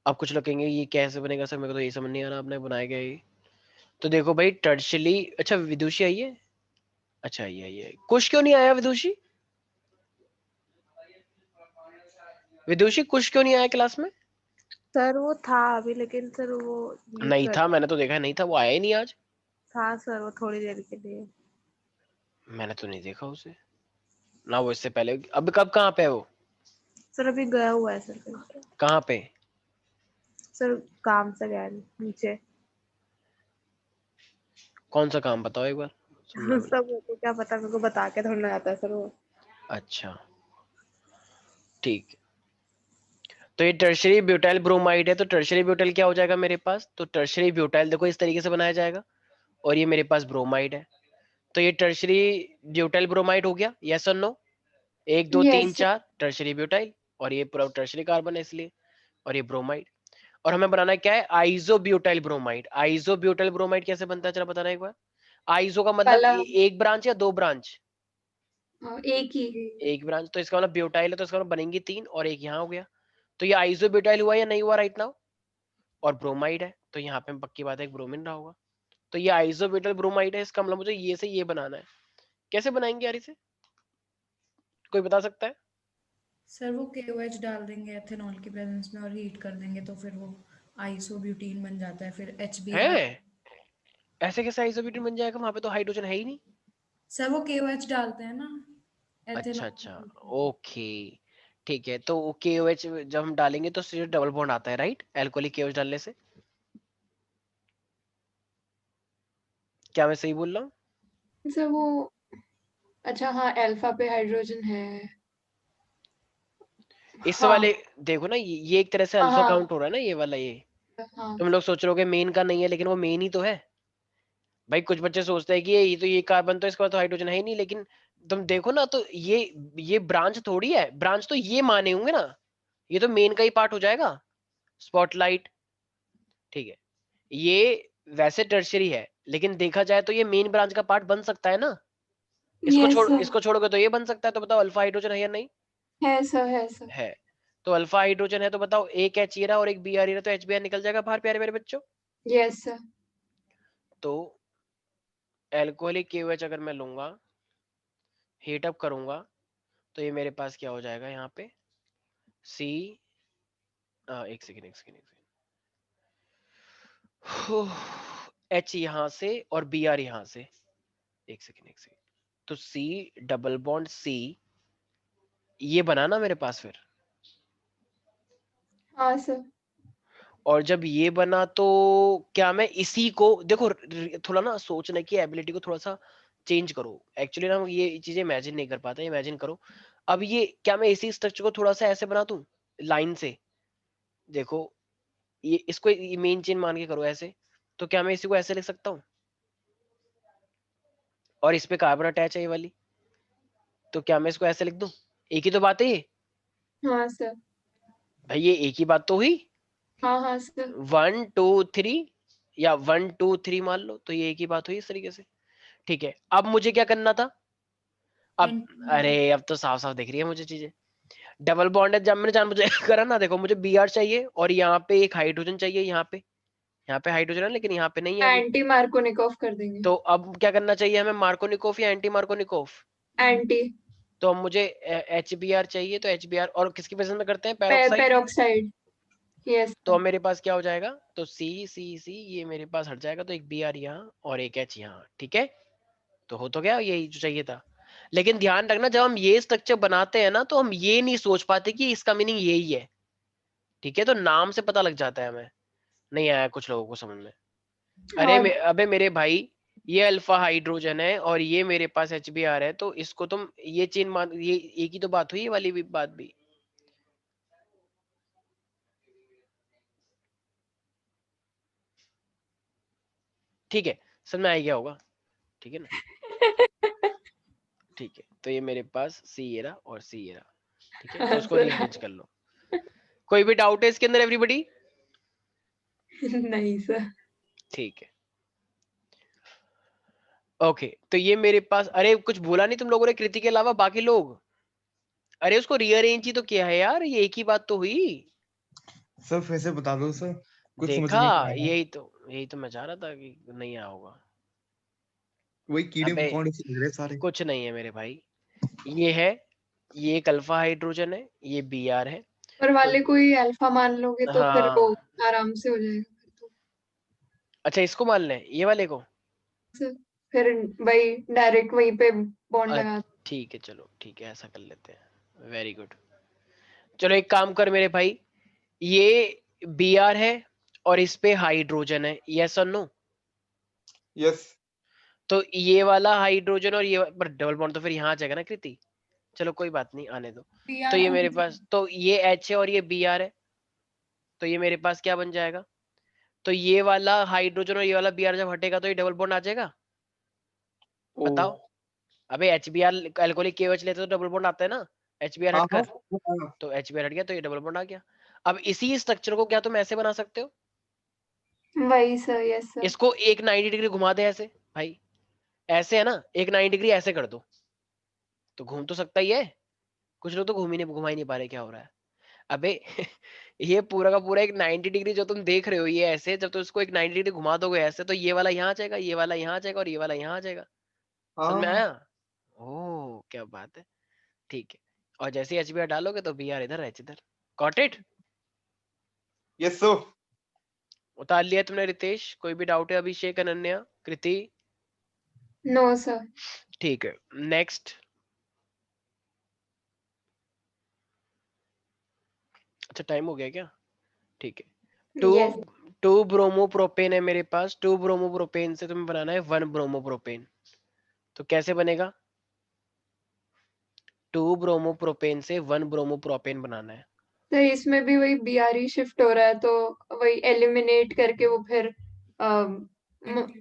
अब कुछ लोग कहेंगे ये कैसे बनेगा सर, मेरे को तो ये समझ नहीं आ रहा आपने बनाया गया ये। तो देखो भाई टर्शली, अच्छा विदुषी आई है, अच्छा ये कुश क्यों नहीं आया विदुषी? विदुषी कुश क्यों नहीं आया क्लास में? सर वो था अभी, लेकिन सर वो लीव नहीं कर था, मैंने तो देखा नहीं था, वो आया ही नहीं आज। था सर, वो थोड़ी देर के लिए। मैंने तो नहीं देखा उसे ना, वो इससे पहले अब कब कहाँ पे है वो? सर अभी गया हुआ है सर कहीं। कहाँ पे? सर काम से गया है नीचे। कौन सा काम बताओ एक बार, सुनना है सब मेरे को क्या पता, मेरे को बता के थोड़ा ना आता है सर वो। मुझे। अच्छा ठीक, तो ये टर्शरी ब्यूटाइल ब्रोमाइड है, तो टर्शरी ब्यूटाइल क्या हो जाएगा मेरे पास, तो टर्शरी ब्यूटाइल देखो इस तरीके से बनाया जाएगा, और ये मेरे पास ब्रोमाइड है, तो ये टर्शरी ब्यूटाइल ब्रोमाइड हो गया, यस और नो? 1 2 3 यस 4 टर्शरी ब्यूटाइल, और ये पूरा टर्शरी कार्बन है इसलिए, और ये ब्रोमाइड। और हमें बनाना क्या है, आइजो ब्यूटाइल ब्रोमाइड। आइजो ब्यूटाइल ब्रोमाइड कैसे बनता है, चलो बताना एक बार। आइजो का मतलब वाला एक ब्रांच या 2 ब्रांच? एक ही। एक ब्रांच, तो इसका मतलब ब्यूटाइल है तो इसका मतलब बनेंगी 3, और एक यहाँ हो गया, तो ये आइजो ब्यूटाइल हुआ या नहीं हुआ राइट नाउ? और ब्रोमाइड है तो यहाँ पे पक्की बात है एक ब्रोमीन रहा होगा, तो ये आइजो ब्यूटाइल ब्रोमाइड है, इसका मतलब मुझे ये से ये बनाना है। कैसे बनाएंगे यार इसे, कोई बता सकता है? सर वो KOH डाल देंगे एथेनॉल की प्रेजेंस में और हीट कर देंगे तो फिर वो आइसोब्यूटीन बन जाता है, फिर HBr। है ऐसे कैसे आइसोब्यूटेन बन जाएगा, वहां पे तो हाइड्रोजन है ही नहीं। सर वो KOH डालते हैं ना अच्छा एथेनॉल। अच्छा, ओके ठीक है, तो KOH जब हम डालेंगे तो सिर्फ डबल बॉन्ड आता है राइट, एल्कोहलिक KOH डालने से, क्या मैं सही बोल रहा हूँ? सर वो, अच्छा हाँ, अल्फा पे हाइड्रोजन है। इस हाँ वाले देखो ना, ये एक तरह से अल्फा हाँ काउंट हो रहा है ना ये वाला, ये हाँ। तुम लोग सोच रहे हो मेन का नहीं है, लेकिन वो मेन ही तो है भाई। कुछ बच्चे सोचते हैं कि ये तो ये कार्बन तो इसका तो हाइड्रोजन है ही नहीं, लेकिन तुम देखो ना तो ये ब्रांच थोड़ी है, ब्रांच तो ये माने होंगे ना, ये तो मेन का ही पार्ट हो जाएगा, स्पॉटलाइट। ठीक है, ये वैसे टर्शियरी है, लेकिन देखा जाए तो ये मेन ब्रांच का पार्ट बन सकता है ना, यस सर, इसको छोड़ोगे तो ये बन सकता है, तो बताओ अल्फा हाइड्रोजन है या नहीं? है सर, है सर। है। तो अल्फा हाइड्रोजन है, तो बताओ एक एच ये रहा और एक बी आर ये रहा, तो एच बी आर निकल जाएगा बाहर प्यारे मेरे बच्चों। Yes sir. तो एल्कोहलिक KOH अगर मैं लूंगा, हीट अप करूंगा, तो ये मेरे पास क्या हो जाएगा यहाँ पे, सी, एक सेकेंड एच यहाँ से और बी आर यहाँ से, एक सेकेंड तो सी डबल बॉन्ड सी, ये बना ना मेरे पास फिर। हाँ सर। और जब ये बना तो क्या मैं इसी को देखो, थोड़ा ना सोचने की एबिलिटी को थोड़ा सा चेंज करो। एक्चुअली ना ये चीजें इमेजिन नहीं कर पाता, इमेजिन करो। अब ये क्या मैं इसी स्ट्रक्चर को थोड़ा सा ऐसे बना दूं लाइन से, देखो ये इसको मेन चेन मान के करो ऐसे, तो क्या मैं इसी को ऐसे लिख सकता हूँ और इस पे कार्बन अटैच है ये वाली, तो क्या मैं इसको ऐसे लिख दूं? एक ही तो बात है ये हाँ सर। भाई, ये एक ही बात तो हुई। हाँ हाँ सर। 1 2 3 या 1 2 3 मान लो, तो ये एक ही बात हुई इस तरीके से। ठीक है, अब मुझे क्या करना था? अब अरे अब तो साफ साफ दिख रही है मुझे चीजें। डबल बॉन्ड है, जब मैंने जानबूझ करा ना, देखो मुझे बी आर चाहिए और यहाँ पे एक हाइड्रोजन चाहिए, यहाँ पे हाइड्रोजन है लेकिन यहाँ पे नहीं है अभी। एंटी मार्कोनिकॉफ कर देंगे। तो अब क्या करना चाहिए हमें, मार्कोनिकोफ या एंटी मार्कोनिकोफ? एंटी। तो अब मुझे एच बी आर चाहिए, तो एच बी आर और किसकी प्रेजेंस में करते हैं, पेरोक्साइड। पेरोक्साइड। यस। तो अब मेरे पास क्या हो जाएगा, तो सी सी सी ये मेरे पास हट जाएगा, तो एक बी आर यहाँ और एक एच यहाँ, ठीक है। तो हो तो गया यही जो चाहिए था। लेकिन ध्यान रखना, जब हम ये स्ट्रक्चर बनाते हैं ना, तो हम ये नहीं सोच पाते कि इसका मीनिंग यही है, ठीक है। तो नाम से पता लग जाता है हमें, नहीं आया कुछ लोगों को समझ में। और अबे मेरे भाई, ये अल्फा हाइड्रोजन है और ये मेरे पास एच बी आर है, तो इसको तुम ये चेन मान, ये एक ही तो बात हुई, ये वाली भी बात भी। ठीक है, समझ में आ गया होगा, ठीक है ना। ठीक है, तो ये मेरे पास सी ये रहा और सी ये रहा, ठीक है। तो उसको रीअरेंज कर लो। कोई भी डाउट है इसके अंदर एवरीबॉडी? नहीं सर। ठीक है, ओके। तो ये मेरे पास, अरे कुछ बोला नहीं तुम लोगों ने कृति के अलावा बाकी लोग? अरे उसको रीअरेंज ही तो किया है यार, ये एक ही बात तो हुई। सर फिर से बता दो सर, कुछ समझ देखा, नहीं आ रहा। यही तो मैं चाह रहा था कि नहीं आया होगा। वही कीड़े अबे मकोड़े से लग रहे सारे। कुछ नहीं है मेरे भाई, ये है, ये एक अल्फा हाइड्रोजन है, ये बी आर है। ऊपर वाले को ही अल्फा मान लोगे तो फिर वो हाँ, आराम से हो जाएगा फिर तो। अच्छा इसको मान लें, ये वाले को। सर फिर वही डायरेक्ट वहीं पे बॉन्ड लगा। ठीक है, चलो ठीक है, ऐसा कर लेते हैं, वेरी गुड। चलो एक काम कर मेरे भाई, ये बी आर है और इस पे हाइड्रोजन है, यस और नो? यस। तो ये वाला हाइड्रोजन और ये पर डबल बॉन्ड तो फिर यहाँ आ जाएगा ना कृति, चलो कोई बात नहीं, आने दो। तो ये मेरे पास, तो ये एच है और ये बी आर है, तो ये मेरे पास क्या बन जाएगा, तो ये वाला हाइड्रोजन और ये वाला बी आर जब हटेगा तो ये डबल बॉन्ड आ जाएगा। बताओ, अबे H B R alcoholic KOH लेते तो डबल बॉन्ड आता है ना, एच बी आर हाँ हटकर, हाँ। तो एच बी आर हट गया तो ये डबल बॉन्ड आ गया। अब इसी स्ट्रक्चर को क्या तुम ऐसे बना सकते हो, वही सर। Yes sir. इसको एक 90 डिग्री घुमा दे ऐसे भाई, ऐसे है ना, एक 90 डिग्री ऐसे कर दो, तो घूम तो सकता ही है। कुछ लोग तो घुमा ही नहीं पा रहे, क्या हो रहा है अबे। ये पूरा का पूरा एक 90 डिग्री जो तुम देख रहे हो, ये ऐसे जब तुम इसको एक 90 डिग्री घुमा दोगे ऐसे, तो ये वाला यहाँ आ जाएगा, ये वाला यहाँ आ जाएगा और ये वाला यहाँ आ जाएगा। समझ में हाँ आया? ओह क्या बात है, ठीक है। और जैसे ही HBr डालोगे तो BR इधर एच इधर, गॉट इट? Yes sir. उतार लिया तुमने रितेश? कोई भी डाउट है? अभिषेक, अनन्या, कृति? No sir. ठीक है, नेक्स्ट। अच्छा टाइम हो गया क्या? ठीक है, यस। टू ब्रोमोप्रोपेन है मेरे पास, 2 ब्रोमोप्रोपेन से तुम्हें बनाना है 1 ब्रोमोप्रोपेन। तो कैसे बनेगा? 2 ब्रोमोप्रोपेन से 1 ब्रोमोप्रोपेन बनाना है। तो इसमें भी वही बीआरई शिफ्ट हो रहा है, तो वही एलिमिनेट करके वो फिर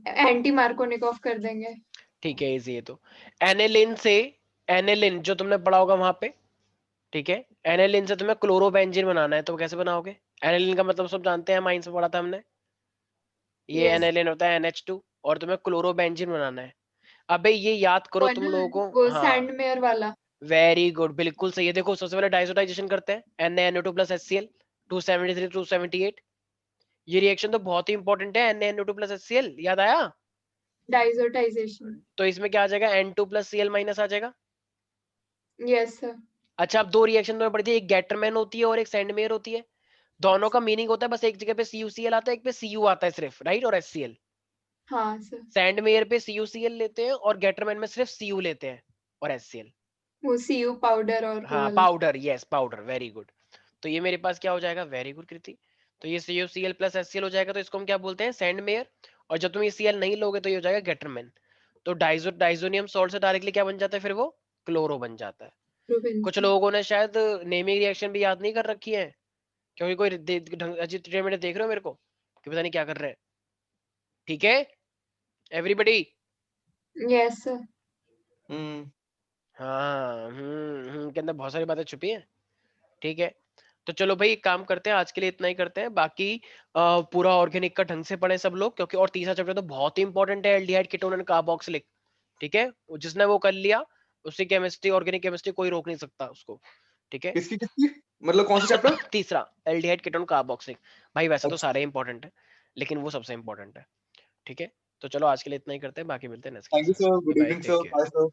एंटी मार्कोनिकॉफ कर देंगे। ठीक है, इजी है। तो एनेलिन से, एनेलिन जो तुमने पढ़ा होगा वहां पे, ठीक है, एनेलिन से तुम्हें क्लोरोबेंजीन बनाना है, तो कैसे बनाओगे? एनेलिन का मतलब सब जानते हैं, माइंस में पढ़ा था हमने, ये यस। एनेलिन होता है NH2, और तुम्हें क्लोरोबेंजीन बनाना है। अबे ये याद करो वो तुम ना, लोगों को, वो हाँ सैंडमेयर वाला। वेरी गुड, बिल्कुल सही है। देखो सबसे पहले डाइसोटाइजेशन करते हैं, NaNO2 प्लस HCl 273 278। ये रिएक्शन तो बहुत ही इंपॉर्टेंट है, NaNO2 प्लस HCl, याद आया? डाइजोटाइजेशन। तो इसमें क्या आ जाएगा, N2 प्लस Cl माइनस आ जाएगा। Yes sir. अच्छा, अब दो रिएक्शन में पड़ती है, एक गेटरमैन होती है और एक सेंडमेयर होती है। दोनों का मीनिंग होता है बस एक जगह पे CuCl आता है, एक पे Cu आता है सिर्फ, राइट, और HCl। हाँ सर। सैंडमेयर पे CuCl लेते हैं और गेटरमैन में सिर्फ Cu लेते हैं और HCl। वो CU पाउडर और वो हाँ वाला। Powder, yes powder, very good. तो ये मेरे पास क्या हो जाएगा, वेरी गुड कृति। तो ये CuCl प्लस HCl हो जाएगा, तो इसको हम क्या बोलते हैं, सैंडमेयर। और जब तुम ये Cl नहीं लोगे तो ये हो जाएगा गेटरमैन। तो डाइजोनियम सॉल्ट से डायरेक्टली क्या बन जाता है फिर, वो क्लोरो बन जाता है। कुछ लोगों ने शायद नेमिंग रिएक्शन भी याद नहीं कर रखी है, क्योंकि कोई अजीब ट्रीटमेंट देख रहे हो मेरे को कि पता नहीं क्या कर रहे हैं। ठीक है एवरीबॉडी? Yes sir. हाँ, के अंदर बहुत सारी बातें छुपी हैं। ठीक है, तो चलो भाई एक काम करते हैं, आज के लिए इतना ही करते हैं। बाकी पूरा ऑर्गेनिक का ढंग से पढ़े सब लोग, क्योंकि और तीसरा चैप्टर तो बहुत ही इंपॉर्टेंट है, एल्डिहाइड कीटोन एंड कार्बोक्सिलिक। ठीक है, जिसने वो कर लिया उसकी केमिस्ट्री, ऑर्गेनिक केमिस्ट्री कोई रोक नहीं सकता उसको। ठीक है, किसकी किसकी मतलब कौन सा चैप्टर? तीसरा एल्डिहाइड कीटोन कार्बोक्सिलिक। भाई वैसे तो अच्छा। सारे इंपॉर्टेंट है, लेकिन वो सबसे इंपॉर्टेंट है। ठीक है, तो चलो आज के लिए इतना ही करते हैं, बाकी मिलते हैं नेक्स्ट थैंक यू क्लास में। Sir, good bye, evening take sir, care. Bye sir.